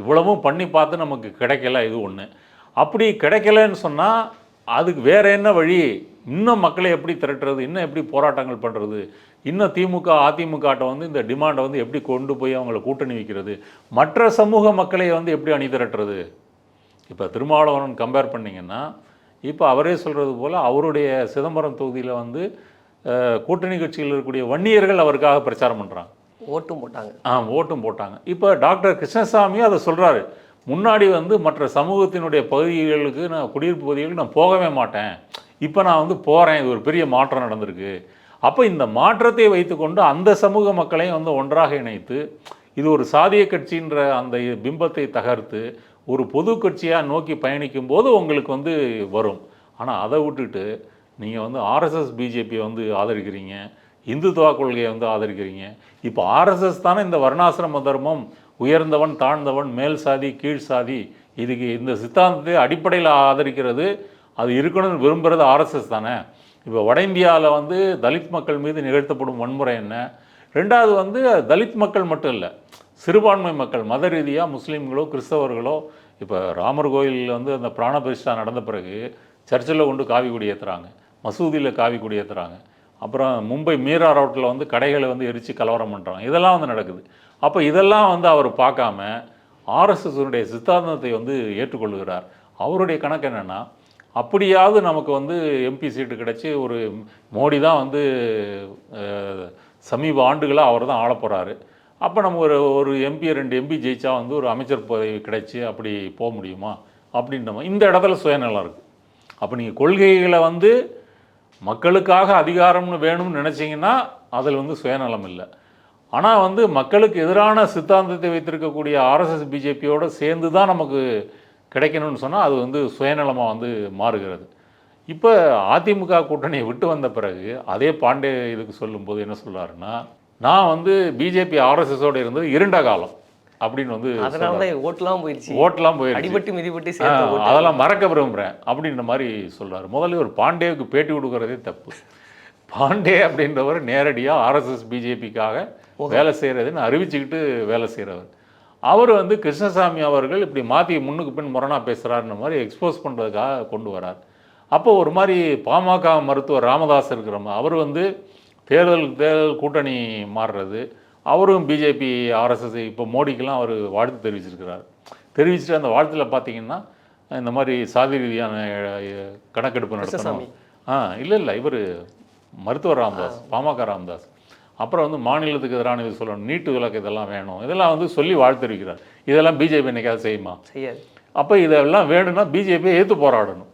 இவ்வளவும் பண்ணி பார்த்து நமக்கு கிடைக்கல, இது ஒன்று. அப்படி கிடைக்கலன்னு சொன்னால் அதுக்கு வேறு என்ன வழி? இன்னும் மக்களை எப்படி திரட்டுறது, இன்னும் எப்படி போராட்டங்கள் பண்ணுறது, இன்னும் திமுக அதிமுகட்ட வந்து இந்த டிமாண்டை வந்து எப்படி கொண்டு போய் அவங்கள கூட்டணி வைக்கிறது, மற்ற சமூக மக்களை வந்து எப்படி அணி திரட்டுறது. இப்போ திருமாவளவன் கம்பேர் பண்ணிங்கன்னா, இப்போ அவரே சொல்கிறது போல் அவருடைய சிதம்பரம் தொகுதியில் வந்து கூட்டணி கட்சியில் இருக்கக்கூடிய வன்னியர்கள் அவருக்காக பிரச்சாரம் பண்ணுறாங்க. ஓட்டும் போட்டாங்க. ஓட்டும் போட்டாங்க. இப்போ டாக்டர் கிருஷ்ணசாமியும் அதை சொல்கிறாரு. முன்னாடி வந்து மற்ற சமூகத்தினுடைய பகுதிகளுக்கு நான் குடியிருப்பு பகுதிகளுக்கு நான் போகவே மாட்டேன், இப்போ நான் வந்து போகிறேன், இது ஒரு பெரிய மாற்றம் நடந்திருக்கு. அப்போ இந்த மாற்றத்தை வைத்துக்கொண்டு அந்த சமூக மக்களையும் வந்து ஒன்றாக இணைத்து இது ஒரு சாதிய கட்சின்ற அந்த பிம்பத்தை தகர்த்து ஒரு பொது கட்சியாக நோக்கி பயணிக்கும் போது உங்களுக்கு வந்து வரும். ஆனால் அதை விட்டுட்டு நீங்கள் வந்து ஆர்எஸ்எஸ் பிஜேபியை வந்து ஆதரிக்கிறீங்க, இந்துத்துவா கொள்கையை வந்து ஆதரிக்கிறீங்க. இப்போ ஆர்எஸ்எஸ் தானே இந்த வர்ணாசிரம தர்மம், உயர்ந்தவன் தாழ்ந்தவன், மேல் சாதி கீழ் சாதி, இதுக்கு இந்த சித்தாந்தத்தை அடிப்படையில் ஆதரிக்கிறது, அது இருக்கணும்னு விரும்புகிறது ஆர்எஸ்எஸ் தானே. இப்போ வட இந்தியாவில் வந்து தலித் மக்கள் மீது நிகழ்த்தப்படும் வன்முறை என்ன? ரெண்டாவது வந்து தலித் மக்கள் மட்டும் இல்லை, சிறுபான்மை மக்கள் மத ரீதியாக முஸ்லீம்களோ கிறிஸ்தவர்களோ. இப்போ ராமர் கோயிலில் வந்து அந்த பிராண பிரதிஷ்டா நடந்த பிறகு சர்ச்சில் கொண்டு காவி கொடி ஏற்றுறாங்க, மசூதியில் காவி கொடி ஏற்றுறாங்க. அப்புறம் மும்பை மீரா ரோட்டில் வந்து கடைகளை வந்து எரித்து கலவரம் பண்ணுறாங்க. இதெல்லாம் வந்து நடக்குது. அப்போ இதெல்லாம் வந்து அவர் பார்க்காம ஆர்எஸ்எஸ்னுடைய சித்தாந்தத்தை வந்து ஏற்றுக்கொள்கிறார். அவருடைய கணக்கு என்னென்னா, அப்படியாவது நமக்கு வந்து எம்பி சீட்டு கிடச்சி ஒரு மோடி தான் வந்து சமீப ஆண்டுகளாக அவர் தான் ஆளப் போகிறாரு. அப்போ நம்ம ஒரு எம்பி 2 எம்பி ஜெயிச்சா வந்து ஒரு அமைச்சர் பதவி கிடைச்சி அப்படி போக முடியுமா அப்படின்ற மாதிரி இந்த இடத்துல சுயநலம் இருக்குது. அப்போ நீங்கள் கொள்கைகளை வந்து மக்களுக்காக அதிகாரம்னு வேணும்னு நினச்சிங்கன்னா அதில் வந்து சுயநலம் இல்லை. ஆனால் வந்து மக்களுக்கு எதிரான சித்தாந்தத்தை வைத்திருக்கக்கூடிய ஆர்எஸ்எஸ் பிஜேபியோடு சேர்ந்து தான் நமக்கு கிடைக்கணும்னு சொன்னால் அது வந்து சுயநலமாக வந்து மாறுகிறது. இப்போ அதிமுக கூட்டணியை விட்டு வந்த பிறகு அதே பாண்டே இதுக்கு சொல்லும்போது என்ன சொல்கிறாருன்னா, நான் வந்து பிஜேபி ஆர்எஸ்எஸோடு இருந்தது இருண்ட காலம் அப்படின்னு வந்து ஓட்டெலாம் போயிடுச்சு, அடிபட்டு மிதிபட்டு அதெல்லாம் மறக்க விரும்புகிறேன் அப்படின்ற மாதிரி சொல்கிறார். முதல்ல ஒரு பாண்டேவுக்கு பேட்டி கொடுக்குறதே தப்பு. பாண்டே அப்படின்றவர் நேரடியாக ஆர்எஸ்எஸ் பிஜேபிக்காக வேலை செய்கிறதுன்னு அறிவிச்சுக்கிட்டு வேலை செய்கிறவர். அவர் வந்து கிருஷ்ணசாமி அவர்கள் இப்படி மாற்றி முன்னுக்கு பின் முரணாக பேசுகிறாருன்ற மாதிரி எக்ஸ்போஸ் பண்ணுறதுக்காக கொண்டு வரார். அப்போ ஒரு மாதிரி பாமக மருத்துவர் ராமதாஸ் இருக்கிற அவர் வந்து தேர்தல் கூட்டணி மாறுறது, அவரும் பிஜேபி ஆர்எஸ்எஸ் இப்போ மோடிக்கெல்லாம் அவர் வாழ்த்து தெரிவிச்சுட்டு அந்த வாழ்த்தில் பார்த்தீங்கன்னா இந்த மாதிரி சாதி ரீதியான கணக்கெடுப்பு நடத்தணும். இல்லை இவர் மருத்துவர் ராமதாஸ், பாமக ராமதாஸ். அப்புறம் வந்து மாநிலத்துக்கு எதிரான இது சொல்லணும், நீட்டு விலக்கு இதெல்லாம் வேணும், இதெல்லாம் வந்து சொல்லி வாழ்த்தெரிவிக்கிறார். இதெல்லாம் பிஜேபி என்னைக்காவது செய்யுமா? செய்யாது. அப்போ இதெல்லாம் வேணும்னா பிஜேபியை எதிர்த்து போராடணும்.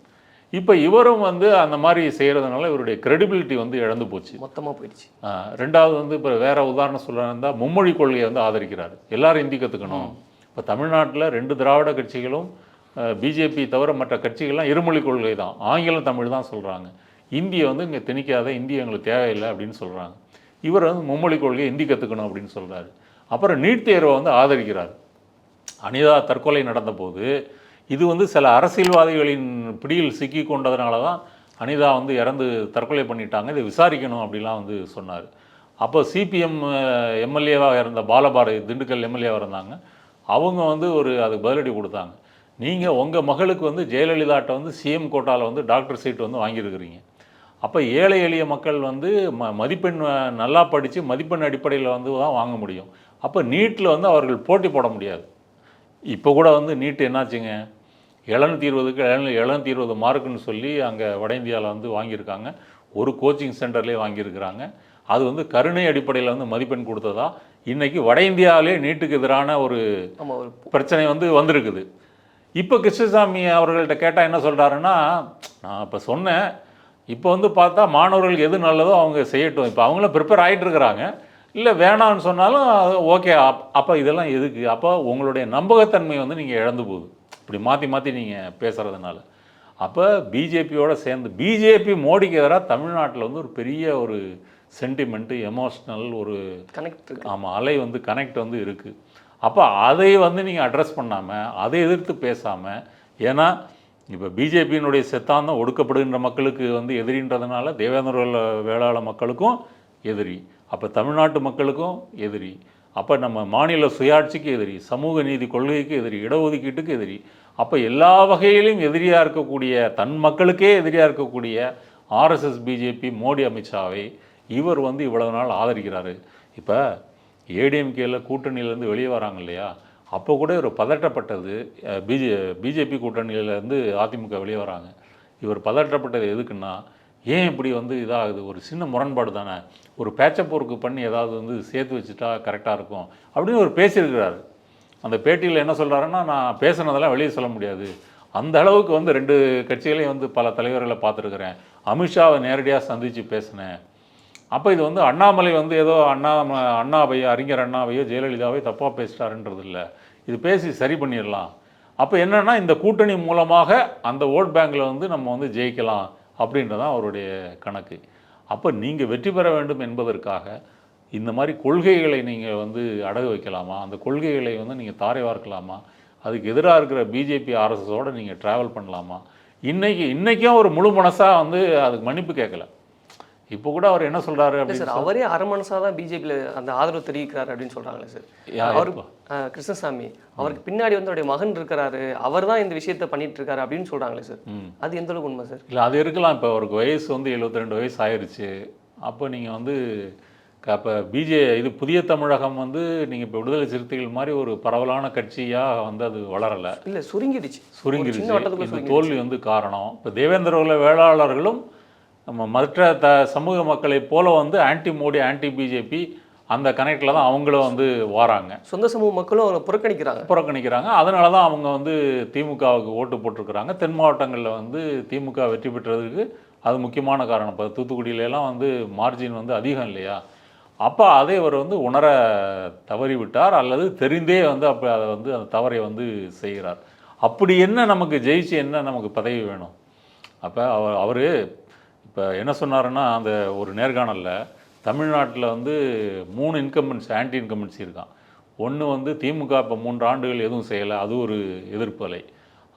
இப்போ இவரும் வந்து அந்த மாதிரி செய்கிறதுனால இவருடைய கிரெடிபிலிட்டி வந்து இழந்து போச்சு, மொத்தமாக போயிடுச்சு. ரெண்டாவது வந்து இப்போ வேறு உதாரணம் சொல்கிறதா மும்மொழி கொள்கையை வந்து ஆதரிக்கிறார். எல்லாரும் ஹிந்தி கற்றுக்கணும். இப்போ தமிழ்நாட்டில் 2 திராவிட கட்சிகளும் பிஜேபி தவிர மற்ற கட்சிகள்லாம் இருமொழி கொள்கை தான், ஆங்கிலம் தமிழ் தான் சொல்கிறாங்க. இந்தியை வந்து இங்கே திணிக்காத, இந்தி எங்களுக்கு தேவையில்லை அப்படின்னு சொல்கிறாங்க. இவர் வந்து மும்மொழி கொள்கையை ஹிந்தி கற்றுக்கணும் அப்படின்னு சொல்கிறாரு. அப்புறம் நீட் தேர்வை வந்து ஆதரிக்கிறார். அனிதா தற்கொலை நடந்தபோது இது வந்து சில அரசியல்வாதிகளின் பிடியில் சிக்கி கொண்டதுனால தான் அனிதா வந்து இறந்து தற்கொலை பண்ணிட்டாங்க, இதை விசாரிக்கணும் அப்படிலாம் வந்து சொன்னார். அப்போ சிபிஎம் எம்எல்ஏவாக இருந்த பாலபாரதி, திண்டுக்கல் எம்எல்ஏவாக இருந்தாங்க, அவங்க வந்து அதுக்கு பதிலடி கொடுத்தாங்க. நீங்கள் உங்கள் மகளுக்கு வந்து ஜெயலலிதாட்ட வந்து சிஎம் கோட்டாவில் வந்து டாக்டர் சீட் வந்து வாங்கியிருக்கிறீங்க. அப்போ ஏழை எளிய மக்கள் வந்து மதிப்பெண் நல்லா படித்து மதிப்பெண் அடிப்படையில் வந்து தான் வாங்க முடியும். அப்போ நீட்டில் வந்து அவர்கள் போட்டி போட முடியாது. இப்போ கூட வந்து நீட்டு என்னாச்சுங்க, 720க்கு 720 மார்க்குன்னு சொல்லி அங்கே வட இந்தியாவில் வந்து வாங்கியிருக்காங்க. ஒரு கோச்சிங் சென்டர்லேயே வாங்கியிருக்கிறாங்க. அது வந்து கருணை அடிப்படையில் வந்து மதிப்பெண் கொடுத்ததா இன்றைக்கி வட இந்தியாவிலே நீட்டுக்கு எதிரான ஒரு ஆமாம், ஒரு பிரச்சனை வந்து வந்திருக்குது. இப்போ கிருஷ்ணசாமி அவர்கள்ட்ட கேட்டால் என்ன சொல்கிறாருன்னா, நான் இப்போ சொன்னேன், இப்போ வந்து பார்த்தா மாணவர்களுக்கு எது நல்லதோ அவங்க செய்யட்டும், இப்போ அவங்களும் ப்ரிப்பேர் ஆகிட்டு இருக்கிறாங்க, இல்லை வேணான்னு சொன்னாலும் ஓகே. அப்போ இதெல்லாம் எதுக்கு? அப்போ உங்களுடைய நம்பகத்தன்மை வந்து நீங்கள் இழந்து போகுது இப்படி மாற்றி மாற்றி நீங்கள் பேசுகிறதுனால. அப்போ பிஜேபியோடு சேர்ந்து பிஜேபி மோடிக்கு எதிராக தமிழ்நாட்டில் வந்து ஒரு பெரிய ஒரு சென்டிமெண்ட்டு, எமோஷ்னல் ஒரு கனெக்ட். ஆமாம், அலை வந்து கனெக்ட் வந்து இருக்குது. அப்போ அதை வந்து நீங்கள் அட்ரஸ் பண்ணாமல், அதை எதிர்த்து பேசாமல், ஏன்னா இப்போ பிஜேபியினுடைய சித்தாந்தம் ஒடுக்கப்படுகின்ற மக்களுக்கு வந்து எதிரின்றதுனால தேவேந்திர வேளாள மக்களுக்கும் எதிரி, அப்போ தமிழ்நாட்டு மக்களுக்கும் எதிரி, அப்போ நம்ம மாநில சுயாட்சிக்கு எதிரி, சமூக நீதி கொள்கைக்கு எதிரி, இடஒதுக்கீட்டுக்கு எதிரி, அப்போ எல்லா வகையிலும் எதிரியாக இருக்கக்கூடிய, தன் மக்களுக்கே எதிரியாக இருக்கக்கூடிய ஆர்எஸ்எஸ் பிஜேபி மோடி அமித்ஷாவை இவர் வந்து இவ்வளவு நாள் ஆதரிக்கிறாரு. இப்போ ஏடிஎம்கேல கூட்டணியிலேருந்து வெளியே வராங்க இல்லையா, அப்போ கூட ஒரு பதட்டப்பட்டது. பிஜேபி கூட்டணியிலேருந்து அதிமுக வெளியே வராங்க. இவர் பதட்டப்பட்டது எதுக்குன்னா, ஏன் இப்படி வந்து இதாகுது, ஒரு சின்ன முரண்பாடு தானே, ஒரு பேச்சப் ஒர்க்கு பண்ணி ஏதாவது வந்து சேர்த்து வச்சுட்டா கரெக்டாக இருக்கும் அப்படின்னு ஒரு பேசியிருக்கிறாரு. அந்த பேட்டியில் என்ன சொல்கிறாருன்னா, நான் பேசுனதெல்லாம் வெளியே சொல்ல முடியாது, அந்த அளவுக்கு வந்து 2 கட்சிகளையும் வந்து பல தலைவர்களை பார்த்துருக்குறேன், அமித்ஷாவை நேரடியாக சந்தித்து பேசினேன். அப்போ இது வந்து அண்ணாமலை வந்து ஏதோ அண்ணாவையோ அறிஞர் அண்ணாவையோ ஜெயலலிதாவையோ தப்பாக பேசிட்டாருன்றது இல்லை, இது பேசி சரி பண்ணிடலாம். அப்போ என்னென்னா இந்த கூட்டணி மூலமாக அந்த ஓட் பேங்கில் வந்து நம்ம வந்து ஜெயிக்கலாம் அப்படின்றதான் அவருடைய கணக்கு. அப்போ நீங்கள் வெற்றி பெற வேண்டும் என்பதற்காக இந்த மாதிரி கொள்கைகளை நீங்கள் வந்து அடகு வைக்கலாமா, அந்த கொள்கைகளை வந்து நீங்கள் தாரை வார்க்கலாமா, அதுக்கு எதிராக இருக்கிற பிஜேபி ஆர்எஸ்எஸோடு நீங்கள் ட்ராவல் பண்ணலாமா? இன்றைக்கும் ஒரு முழு மனசாக வந்து அதுக்கு மன்னிப்பு கேட்கல. இப்போ கூட அவர் என்ன சொல்கிறாரு அப்படின்னு சார், அவரே அரை மனசாக தான் பிஜேபியில் அந்த ஆதரவு தெரிவிக்கிறாரு அப்படின்னு சொல்கிறாங்களே சார். அவர் கிருஷ்ணசாமி, அவருக்கு பின்னாடி வந்து அவருடைய மகன் இருக்கிறாரு, அவர் தான் இந்த விஷயத்த பண்ணிட்டு இருக்காரு அப்படின்னு சொல்கிறாங்களே சார், அது எந்த அளவுக்கு உண்மை சார்? இல்லை, அது இருக்கலாம். இப்போ அவருக்கு வயசு வந்து 72 வயசு ஆயிடுச்சு. அப்போ நீங்கள் வந்து இப்போ இது புதிய தமிழகம் வந்து நீங்கள் இப்போ விடுதலை சிறுத்தைகள் மாதிரி ஒரு பரவலான கட்சியாக வந்து அது வளரலை, இல்லை சுருங்கிடுச்சு. இந்த தோல்வி வந்து காரணம். இப்போ தேவேந்திர வேளாளர்களும் நம்ம மற்ற சமூக மக்களை போல வந்து ஆன்டி மோடி, ஆன்டி பிஜேபி அந்த கனெக்டில் தான் அவங்களும் வந்து வராங்க. சொந்த சமூக மக்களும் அவங்க புறக்கணிக்கிறாங்க. அதனால தான் அவங்க வந்து திமுகவுக்கு ஓட்டு போட்டிருக்கிறாங்க. தென் மாவட்டங்களில் வந்து திமுக வெற்றி பெற்றதுக்கு அது முக்கியமான காரணம். இப்போ தூத்துக்குடியிலலாம் வந்து மார்ஜின் வந்து அதிகம் இல்லையா, அப்போ அதை அவர் வந்து உணர தவறிவிட்டார், அல்லது தெரிந்தே வந்து அப்போ அதை வந்து அந்த தவறை வந்து செய்கிறார். அப்படி என்ன நமக்கு ஜெயிச்சு என்ன நமக்கு பதவி வேணும்? அப்போ அவர் இப்போ என்ன சொன்னாருன்னா, அந்த ஒரு நேர்காணலில் தமிழ்நாட்டில் வந்து 3 இன்கம்பன்சி, ஆன்டி இன்கம்பன்சி இருக்கான். ஒன்று வந்து திமுக இப்போ 3 ஆண்டுகள் எதுவும் செய்யலை, அது ஒரு எதிர்ப்பு அலை.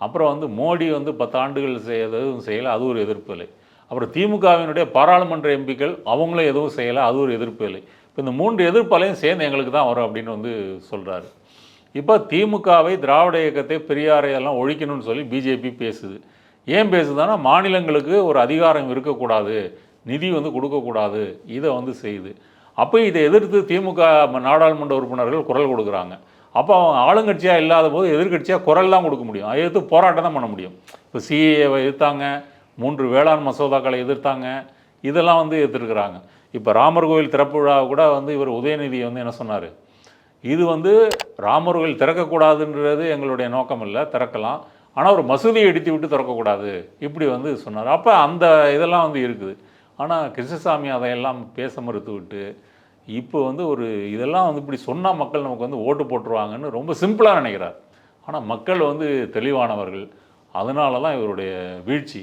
அப்புறம் வந்து மோடி வந்து 10 ஆண்டுகள் எதுவும் செய்யலை, அது ஒரு எதிர்ப்பு அலை. அப்புறம் திமுகவினுடைய பாராளுமன்ற எம்பிக்கள் அவங்களும் எதுவும் செய்யலை, அது ஒரு எதிர்ப்பு அலை. இப்போ இந்த 3 எதிர்ப்பு அலையும் சேர்ந்து எங்களுக்கு தான் வரும் அப்படின்னு வந்து சொல்கிறாரு. இப்போ திமுகவை, திராவிட இயக்கத்தை, பெரியாரை எல்லாம் ஒழிக்கணும்னு சொல்லி பிஜேபி பேசுது. ஏன் பேசுதுன்னா, மாநிலங்களுக்கு ஒரு அதிகாரம் இருக்கக்கூடாது, நிதி வந்து கொடுக்கக்கூடாது, இதை வந்து செய்யுது. அப்போ இதை எதிர்த்து திமுக நாடாளுமன்ற உறுப்பினர்கள் குரல் கொடுக்குறாங்க. அப்போ அவங்க ஆளுங்கட்சியாக இல்லாத போது எதிர்கட்சியாக குரல் தான் கொடுக்க முடியும், அதை எதிர்த்து போராட்டம் தான் பண்ண முடியும். இப்போ சிஏவை எதிர்த்தாங்க, 3 வேளாண் மசோதாக்களை எதிர்த்தாங்க, இதெல்லாம் வந்து எதிர்க்கிறாங்க. இப்போ ராமர் கோவில் திறப்பு விழா கூட வந்து இவர் உதயநிதி வந்து என்ன சொன்னார், இது வந்து ராமர் கோவில் திறக்கக்கூடாதுன்றது எங்களுடைய நோக்கம் இல்லை, திறக்கலாம், ஆனால் ஒரு மசூதியை இடித்து விட்டு திறக்கக்கூடாது, இப்படி வந்து சொன்னார். அப்போ அந்த இதெல்லாம் வந்து இருக்குது. ஆனால் கிருஷ்ணசாமி அதையெல்லாம் பேச மறுத்து விட்டு இப்போ வந்து ஒரு இதெல்லாம் வந்து இப்படி சொன்னால் மக்கள் நமக்கு வந்து ஓட்டு போட்டுருவாங்கன்னு ரொம்ப சிம்பிளாக நினைக்கிறார். ஆனால் மக்கள் வந்து தெளிவானவர்கள். அதனால தான் இவருடைய வீழ்ச்சி.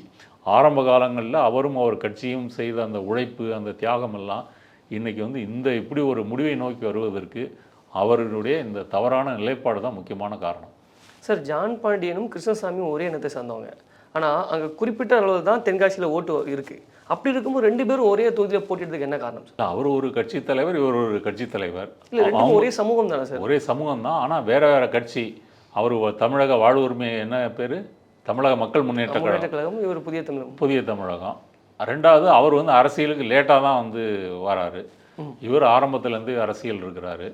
ஆரம்ப காலங்களில் அவரும் அவர் கட்சியும் செய்த அந்த உழைப்பு, அந்த தியாகம் எல்லாம் இன்றைக்கி வந்து இப்படி ஒரு முடிவை நோக்கி வருவதற்கு அவர்களுடைய இந்த தவறான நிலைப்பாடு தான் முக்கியமான காரணம். சார், ஜான் பாண்டியனும் கிருஷ்ணசாமியும் ஒரே இனத்தை சேர்ந்தவங்க, ஆனால் அங்கே குறிப்பிட்ட அளவு தான் தென்காசியில் ஓட்டு இருக்குது. அப்படி இருக்கும்போது 2 பேரும் ஒரே தொகுதியில் போட்டிடுறதுக்கு என்ன காரணம் சார்? அவர் ஒரு கட்சி தலைவர், இவர் ஒரு கட்சி தலைவர். இல்லை, 2 ஒரே சமூகம் தானே சார்? ஒரே சமூகம் தான், ஆனால் வேறு வேறு கட்சி. அவர் தமிழக வாழ்வுரிமை என்ன பேர், தமிழக மக்கள் முன்னேற்ற கழகம், இவர் புதிய தமிழகம். 2வது அவர் வந்து அரசியலுக்கு லேட்டாக தான் வந்து வராரு. இவர் ஆரம்பத்துலேருந்து அரசியல் இருக்கிறாரு.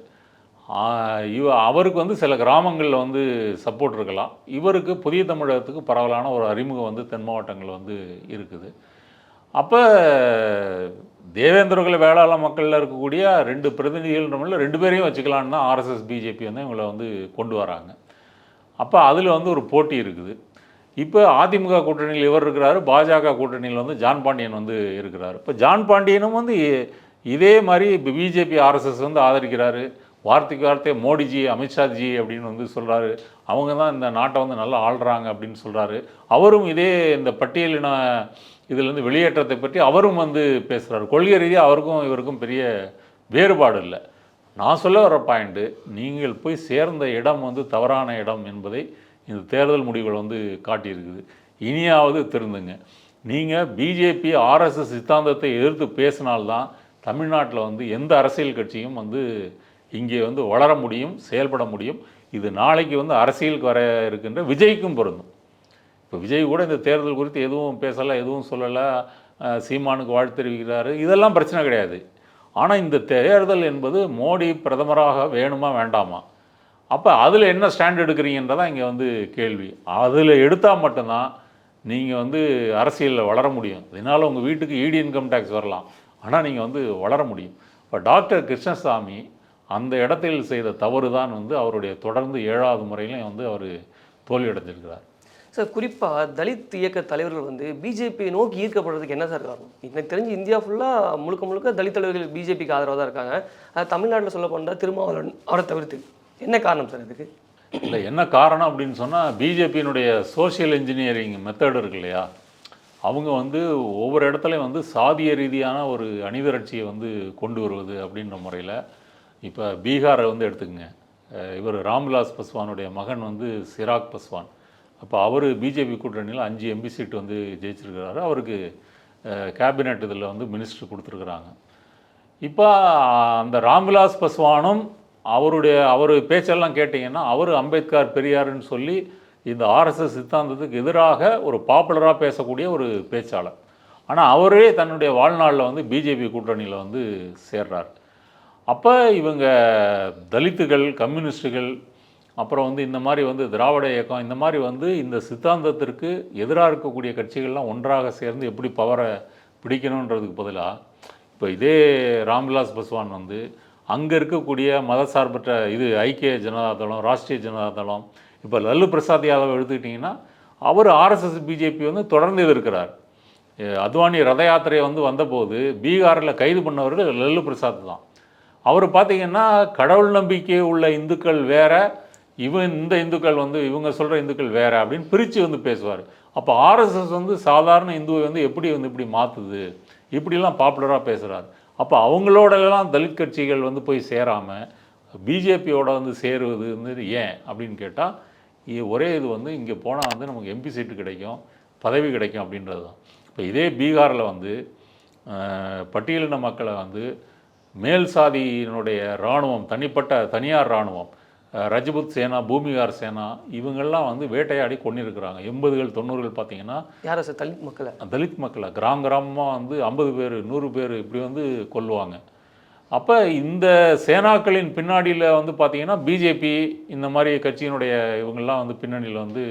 அவருக்கு வந்து சில கிராமங்களில் வந்து சப்போர்ட் இருக்கலாம், இவருக்கு புதிய தமிழகத்துக்கு பரவலான ஒரு அறிமுகம் வந்து தென் மாவட்டங்கள் வந்து இருக்குது. அப்போ தேவேந்திரகுல வேளாள மக்களில் இருக்கக்கூடிய 2 பிரதிநிதிகள் 2 பேரையும் வச்சுக்கலான்னு தான் ஆர்எஸ்எஸ் பிஜேபி வந்து இவங்களை வந்து கொண்டு வராங்க. அப்போ அதில் வந்து ஒரு போட்டி இருக்குது. இப்போ அதிமுக கூட்டணியில் இவர் இருக்கிறாரு, பாஜக கூட்டணியில் வந்து ஜான் பாண்டியன் வந்து இருக்கிறார். இப்போ ஜான் பாண்டியனும் வந்து இதே மாதிரி இப்போ பிஜேபி ஆர்எஸ்எஸ் வந்து ஆதரிக்கிறாரு. வார்த்தைக்கு வார்த்தை மோடிஜி அமித்ஷாஜி அப்படின்னு வந்து சொல்கிறாரு. அவங்க தான் இந்த நாட்டை வந்து நல்லா ஆள்றாங்க அப்படின்னு சொல்கிறாரு. அவரும் இதே இந்த பட்டியலின இதிலேருந்து வெளியேற்றத்தை பற்றி அவரும் வந்து பேசுகிறாரு. கொள்கை ரீதியாக அவருக்கும் இவருக்கும் பெரிய வேறுபாடு இல்லை. நான் சொல்ல வர பாயிண்ட்டு, நீங்கள் போய் சேர்ந்த இடம் வந்து தவறான இடம் என்பதை இந்த தேர்தல் முடிவுகள் வந்து காட்டியிருக்குது. இனியாவது திருந்துங்க. நீங்கள் பிஜேபி ஆர்எஸ்எஸ் சித்தாந்தத்தை எதிர்த்து பேசினால்தான் தமிழ்நாட்டில் வந்து எந்த அரசியல் கட்சியும் வந்து இங்கே வந்து வளர முடியும், செயல்பட முடியும். இது நாளைக்கு வந்து அரசியலுக்கு வர இருக்கின்ற விஜய்க்கும் பொருந்தும். இப்போ விஜய் கூட இந்த தேர்தல் குறித்து எதுவும் பேசலை, எதுவும் சொல்லலை, சீமானுக்கு வாழ்த்து தெரிவிக்கிறாரு, இதெல்லாம் பிரச்சனை கிடையாது. ஆனால் இந்த தேர்தல் என்பது மோடி பிரதமராக வேணுமா வேண்டாமா, அப்போ அதில் என்ன ஸ்டாண்ட் எடுக்கிறீங்கன்றதான் இங்கே வந்து கேள்வி. அதில் எடுத்தால் மட்டும்தான் நீங்கள் வந்து அரசியலில் வளர முடியும். இதனால் உங்கள் வீட்டுக்கு இடி இன்கம் டேக்ஸ் வரலாம், ஆனால் நீங்கள் வந்து வளர முடியும். இப்போ டாக்டர் கிருஷ்ணசாமி அந்த இடத்தில் செய்த தவறு தான் வந்து அவருடைய தொடர்ந்து 7வது முறையிலையும் வந்து அவர் தோல்வியடைஞ்சிருக்கிறார். சார், குறிப்பாக தலித் இயக்க தலைவர்கள் வந்து பிஜேபி நோக்கி ஈர்க்கப்படுறதுக்கு என்ன சார் காரணம்? எனக்கு தெரிஞ்சு இந்தியா ஃபுல்லாக முழுக்க முழுக்க தலித் தலைவர்கள் பிஜேபிக்கு ஆதரவாக தான் இருக்காங்க. அது தமிழ்நாட்டில் சொல்ல போனால் திருமாவளவன் அவரை தவிர்த்து என்ன காரணம் சார் இதுக்கு? இல்லை, என்ன காரணம் அப்படின்னு சொன்னால் பிஜேபியினுடைய சோஷியல் இன்ஜினியரிங் மெத்தட் இருக்கு இல்லையா, அவங்க வந்து ஒவ்வொரு இடத்துலையும் வந்து சாதிய ரீதியான ஒரு அணிதிரட்சியை வந்து கொண்டு வருவது அப்படின்ற முறையில். இப்போ பீகாரை வந்து எடுத்துக்கங்க. இவர் ராம்விலாஸ் பஸ்வானுடைய மகன் வந்து சிராக் பஸ்வான். அப்போ அவர் பிஜேபி கூட்டணியில் 5 எம்பி சீட் வந்து ஜெயிச்சிருக்கிறாரு. அவருக்கு கேபினெட் இதில் வந்து மினிஸ்டர் கொடுத்துருக்குறாங்க. இப்போ அந்த ராம்விலாஸ் பஸ்வானும் அவர் பேச்செல்லாம் கேட்டிங்கன்னா அவர் அம்பேத்கர் பெரியாருன்னு சொல்லி இந்த ஆர்எஸ்எஸ் சித்தாந்தத்துக்கு எதிராக ஒரு பாப்புலராக பேசக்கூடிய ஒரு பேச்சாளர். ஆனால் அவரே தன்னுடைய வாழ்நாளில் வந்து பிஜேபி கூட்டணியில் வந்து சேர்றார். அப்போ இவங்க தலித்துகள், கம்யூனிஸ்டுகள், அப்புறம் வந்து இந்த மாதிரி வந்து திராவிட இயக்கம், இந்த மாதிரி வந்து இந்த சித்தாந்தத்திற்கு எதிராக இருக்கக்கூடிய கட்சிகள்லாம் ஒன்றாக சேர்ந்து எப்படி பவரை பிடிக்கணுன்றதுக்கு பதிலாக இப்போ இதே ராம்விலாஸ் பஸ்வான் வந்து அங்கே இருக்கக்கூடிய மதசார்பற்ற ஐக்கிய ஜனதாதளம், ராஷ்ட்ரிய ஜனதாதளம், இப்போ லல்லு பிரசாத் யாதவ் எடுத்துக்கிட்டிங்கன்னா அவர் ஆர்எஸ்எஸ் பிஜேபி வந்து தொடர்ந்து எதிர்க்கிறார். அத்வானி ரத யாத்திரை வந்து வந்தபோது பீகாரில் கைது பண்ணவர்கள் லல்லு பிரசாத் தான். அவர் பார்த்திங்கன்னா கடவுள் நம்பிக்கை உள்ள இந்துக்கள் வேற, இந்த இந்துக்கள் வந்து இவங்க சொல்கிற இந்துக்கள் வேறு அப்படின்னு பிரித்து வந்து பேசுவார். அப்போ ஆர்எஸ்எஸ் வந்து சாதாரண இந்துவை வந்து எப்படி வந்து இப்படி மாற்றுது, இப்படிலாம் பாப்புலராக பேசுகிறார். அப்போ அவங்களோடலாம் தலித் கட்சிகள் வந்து போய் சேராமல் பிஜேபியோட வந்து சேருவது வந்து ஏன் அப்படின்னு கேட்டால், ஒரே இது வந்து இங்கே போனால் வந்து நமக்கு எம்பி சீட்டு கிடைக்கும், பதவி கிடைக்கும் அப்படின்றது தான். இப்போ இதே பீகாரில் வந்து பட்டியலின மக்களை வந்து மேல் சாதியினுடைய இராணுவம், தனியார் இராணுவம், ரஜபுத் சேனா, பூமிகார் சேனா, இவங்கெல்லாம் வந்து வேட்டையாடி கொண்டிருக்கிறாங்க. 80கள் 90கள் பார்த்தீங்கன்னா யாரை சார்? தலித் மக்களை கிராமமாக வந்து 50 பேர் 100 பேர் இப்படி வந்து கொல்லுவாங்க. அப்போ இந்த சேனாக்களின் பின்னாடியில் வந்து பார்த்திங்கன்னா பிஜேபி இந்த மாதிரி கட்சியினுடைய இவங்கெல்லாம் வந்து பின்னணியில் வந்து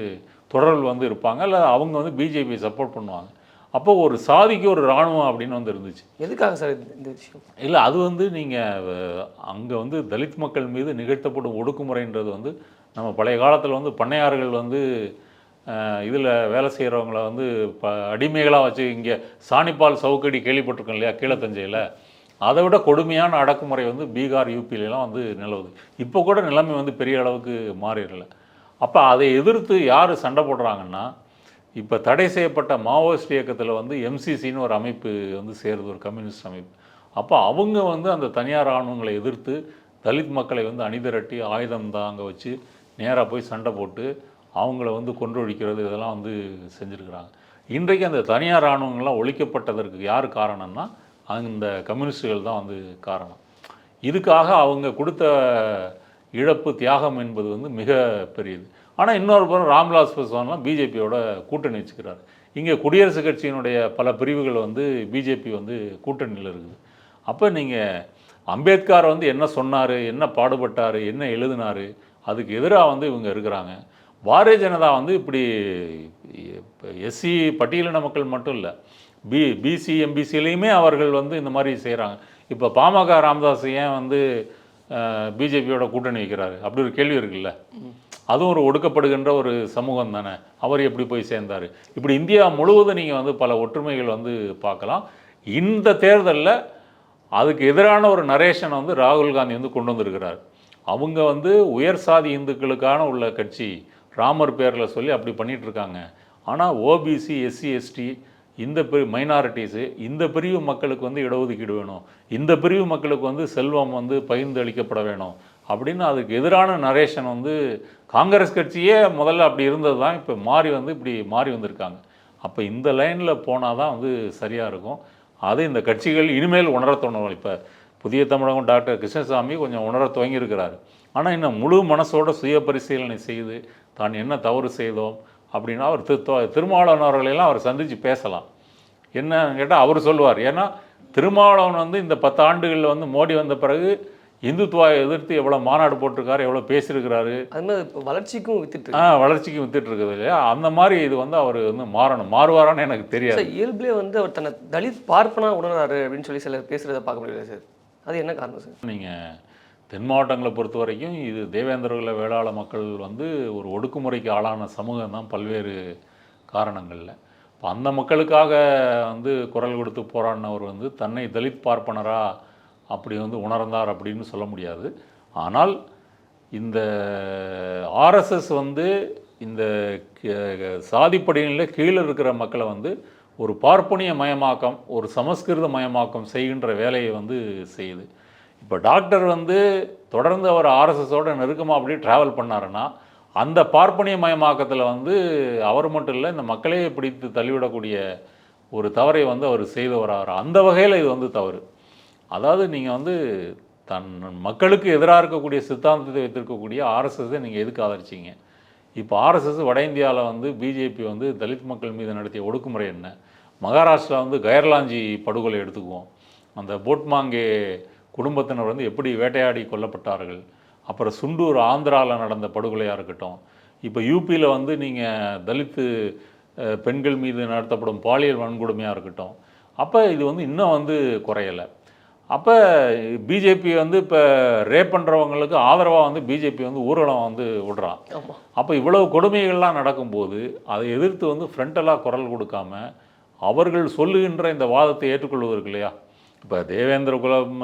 தொடர்கள் வந்து இருப்பாங்க, இல்லை அவங்க வந்து பிஜேபியை சப்போர்ட் பண்ணுவாங்க. அப்போ ஒரு சாதிக்கு ஒரு இராணுவம் அப்படின்னு வந்து இருந்துச்சு. எதுக்காக சார் இந்த விஷயம்? இல்லை, அது வந்து நீங்கள் அங்கே வந்து தலித் மக்கள் மீது நிகழ்த்தப்படும் ஒடுக்குமுறைன்றது வந்து நம்ம பழைய காலத்தில் வந்து பண்ணையார்கள் வந்து இதில் வேலை செய்கிறவங்கள வந்து அடிமைகளாக வச்சு, இங்கே சாணிப்பால் சவுக்கடி கேள்விப்பட்டிருக்கோம் இல்லையா கீழத்தஞ்சையில், அதை விட கொடுமையான அடக்குமுறை வந்து பீகார், யூபியிலலாம் வந்து நிலவுது. இப்போ கூட நிலைமை வந்து பெரிய அளவுக்கு மாறிடல. அப்போ அதை எதிர்த்து யார் சண்டை போடுறாங்கன்னா, இப்போ தடை செய்யப்பட்ட மாவோயிஸ்ட் இயக்கத்தில் வந்து எம்சிசின்னு ஒரு அமைப்பு வந்து சேருது, ஒரு கம்யூனிஸ்ட் அமைப்பு. அப்போ அவங்க வந்து அந்த தனியார் இராணுவங்களை எதிர்த்து தலித் மக்களை வந்து அணிதிரட்டி ஆயுதம் தாங்க வச்சு நேராக போய் சண்டை போட்டு அவங்கள வந்து கொன்றொழிக்கிறது, இதெல்லாம் வந்து செஞ்சுருக்கிறாங்க. இன்றைக்கு அந்த தனியார் இராணுவங்கள்லாம் ஒழிக்கப்பட்டதற்கு யார் காரணம்னா அந்த கம்யூனிஸ்டுகள் தான் வந்து காரணம். இதுக்காக அவங்க கொடுத்த இழப்பு, தியாகம் என்பது வந்து மிக பெரியது. ஆனால் இன்னொரு புறம் ராம்விலாஸ் பஸ்வான்லாம் பிஜேபியோட கூட்டணி வச்சுக்கிறார். இங்கே குடியரசுக் கட்சியினுடைய பல பிரிவுகள் வந்து பிஜேபி வந்து கூட்டணியில் இருக்குது. அப்போ நீங்கள் அம்பேத்கர் வந்து என்ன சொன்னார், என்ன பாடுபட்டார், என்ன எழுதினார், அதுக்கு எதிராக வந்து இவங்க இருக்கிறாங்க. பாரதிய ஜனதா வந்து இப்படி எஸ்சி பட்டியலின மக்கள் மட்டும் இல்லை, பிசி எம்பிசிலையுமே அவர்கள் வந்து இந்த மாதிரி செய்கிறாங்க. இப்போ பாமக ராமதாஸ் ஏன் வந்து பிஜேபியோட கூட்டணி வைக்கிறாரு அப்படி ஒரு கேள்வி இருக்குல்ல. அதுவும் ஒரு ஒடுக்கப்படுகின்ற ஒரு சமூகம் தானே. அவர் எப்படி போய் சேர்ந்தார்? இப்படி இந்தியா முழுவதும் நீங்கள் வந்து பல ஒற்றுமைகள் வந்து பார்க்கலாம். இந்த தேர்தலில் அதுக்கு எதிரான ஒரு நரேஷனை வந்து ராகுல் காந்தி வந்து கொண்டு வந்திருக்கிறார். அவங்க வந்து உயர் சாதி இந்துக்களுக்கான உள்ள கட்சி ராமர் பேரில் சொல்லி அப்படி பண்ணிகிட்ருக்காங்க. ஆனால் ஓபிசி எஸ்சி எஸ்டி இந்த மைனாரிட்டிஸு இந்த பிரிவு மக்களுக்கு வந்து இடஒதுக்கீடு வேணும், இந்த பிரிவு மக்களுக்கு வந்து செல்வம் வந்து பகிர்ந்து அளிக்கப்பட வேணும் அப்படின்னு அதுக்கு எதிரான நரேஷன் வந்து காங்கிரஸ் கட்சியே முதல்ல அப்படி இருந்தது தான். இப்போ இப்படி மாறி வந்திருக்காங்க. அப்போ இந்த லைனில் போனால் தான் வந்து சரியாக இருக்கும். அது இந்த கட்சிகள் இனிமேல் உணரத்தோணும். இப்போ புதிய தமிழகம் டாக்டர் கிருஷ்ணசாமி கொஞ்சம் உணர துவங்கியிருக்கிறாரு. ஆனால் இன்னும் முழு மனசோட சுய பரிசீலனை செய்து தான் என்ன தவறு செய்தோம் அப்படின்னா அவர் திருமாவளவன் அவர்களெல்லாம் அவர் சந்தித்து பேசலாம். என்னன்னு கேட்டால் அவர் சொல்லுவார். ஏன்னா திருமாவளவன் வந்து இந்த 10 ஆண்டுகளில் வந்து மோடி வந்த பிறகு இந்துத்துவாவை எதிர்த்து எவ்வளோ மாநாடு போட்டிருக்காரு, எவ்வளோ பேசியிருக்கிறாரு. அது மாதிரி வளர்ச்சிக்கும் வித்துட்டு இருக்குது இல்லையா. அந்த மாதிரி இது வந்து அவர் வந்து மாறுவாரான்னு எனக்கு தெரியாது. இயல்புலேயே வந்து அவர் தன்னை தலித் பார்ப்பனா உணர்றாரு அப்படின்னு சொல்லி சிலர் பேசுகிறத பார்க்க முடியல சார். அது என்ன காரணம் சார்? நீங்கள் தென் மாவட்டங்களை பொறுத்த வரைக்கும் இது தேவேந்திரகுல வேளாள மக்கள் வந்து ஒரு ஒடுக்குமுறைக்கு ஆளான சமூகம் தான் பல்வேறு காரணங்களில். இப்போ அந்த மக்களுக்காக வந்து குரல் கொடுத்து போராடினவர் வந்து தன்னை தலித் பார்ப்பனராக அப்படி வந்து உணர்ந்தார் அப்படின்னு சொல்ல முடியாது. ஆனால் இந்த ஆர்எஸ்எஸ் வந்து இந்த சாதிப்படிகளில் கீழே இருக்கிற மக்களை வந்து ஒரு பார்ப்பனிய மயமாக்கம், ஒரு சமஸ்கிருத மயமாக்கம் செய்கின்ற வேலையை வந்து செய்யுது. இப்போ டாக்டர் வந்து தொடர்ந்து அவர் ஆர்எஸ்எஸோட நெருக்கமாக அப்படி ட்ராவல் பண்ணாருன்னா அந்த பார்ப்பனிய மயமாக்கத்தில் வந்து அவர் மட்டும் இல்லை, இந்த மக்களே பிடித்து தள்ளிவிடக்கூடிய ஒரு தவறை வந்து அவர் செய்து வரார். அந்த வகையில் இது வந்து தவறு. அதாவது நீங்கள் வந்து தன் மக்களுக்கு எதிராக இருக்கக்கூடிய சித்தாந்தத்தை வைத்திருக்கக்கூடிய ஆர்எஸ்எஸ்ஸை நீங்கள் எதுக்கு ஆதரிச்சிங்க? இப்போ ஆர்எஸ்எஸ் வட இந்தியாவில் வந்து பிஜேபி வந்து தலித் மக்கள் மீது நடத்திய ஒடுக்குமுறை என்ன? மகாராஷ்டிரா வந்து கயர்லாஞ்சி படுகொலை எடுத்துக்குவோம். அந்த போட்மாங்கே குடும்பத்தினர் வந்து எப்படி வேட்டையாடி கொல்லப்பட்டார்கள். அப்புறம் சுண்டூர் ஆந்திராவில் நடந்த படுகொலையாக இருக்கட்டும். இப்போ யூபியில் வந்து நீங்கள் தலித்து பெண்கள் மீது நடத்தப்படும் பாலியல் வன்கொடுமையாக இருக்கட்டும். அப்போ இது வந்து இன்னும் வந்து குறையலை. அப்போ பிஜேபி வந்து இப்போ ரேப் பண்ணுறவங்களுக்கு ஆதரவாக வந்து பிஜேபி வந்து ஊர்வலம் வந்து விடுறான். அப்போ இவ்வளவு கொடுமைகள்லாம் நடக்கும்போது அதை எதிர்த்து வந்து ஃப்ரண்டலாக குரல் கொடுக்காம அவர்கள் சொல்லுகின்ற இந்த வாதத்தை ஏற்றுக்கொள்வதற்கு இல்லையா. இப்போ தேவேந்திர குலம்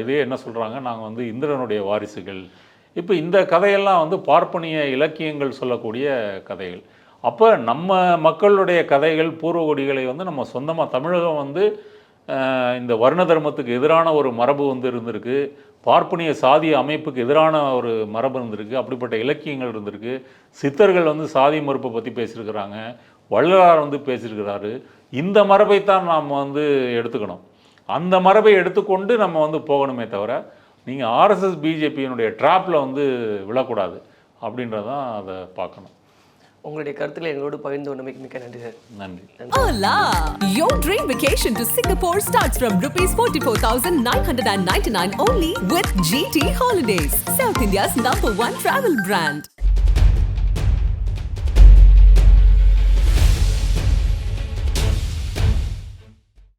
இதே என்ன சொல்கிறாங்க, நாங்கள் வந்து இந்திரனுடைய வாரிசுகள். இப்போ இந்த கதையெல்லாம் வந்து பார்ப்பனிய இலக்கியங்கள் சொல்லக்கூடிய கதைகள். அப்போ நம்ம மக்களுடைய கதைகள் பூர்வகுடிகளை வந்து நம்ம சொந்தமாக தமிழகம் வந்து இந்த வர்ண தர்மத்துக்கு எதிரான ஒரு மரபு வந்து இருந்திருக்கு, பார்ப்பனிய சாதிய அமைப்புக்கு எதிரான ஒரு மரபு இருந்திருக்கு, அப்படிப்பட்ட இலக்கியங்கள் இருந்திருக்கு. சித்தர்கள் வந்து சாதி மறுப்பை பற்றி பேசியிருக்கிறாங்க, வள்ளலார் வந்து பேசியிருக்கிறாரு. இந்த மரபைத்தான் நாம் வந்து எடுத்துக்கணும். அந்த மரபை எடுத்துக்கொண்டு நம்ம வந்து போகணுமே தவிர நீங்கள் ஆர்எஸ்எஸ் பிஜேபியினுடைய ட்ராப்பில் வந்து விழக்கூடாது அப்படின்றதான் அதை பார்க்கணும். உங்களுடைய கருத்துல எங்களோடு பகிர்ந்து கொண்டமைக்கு மிக்க நன்றி சார். நன்றி. Hola! Your dream vacation to Singapore starts from ₹44,999 only with GT Holidays, South India's #1 travel brand.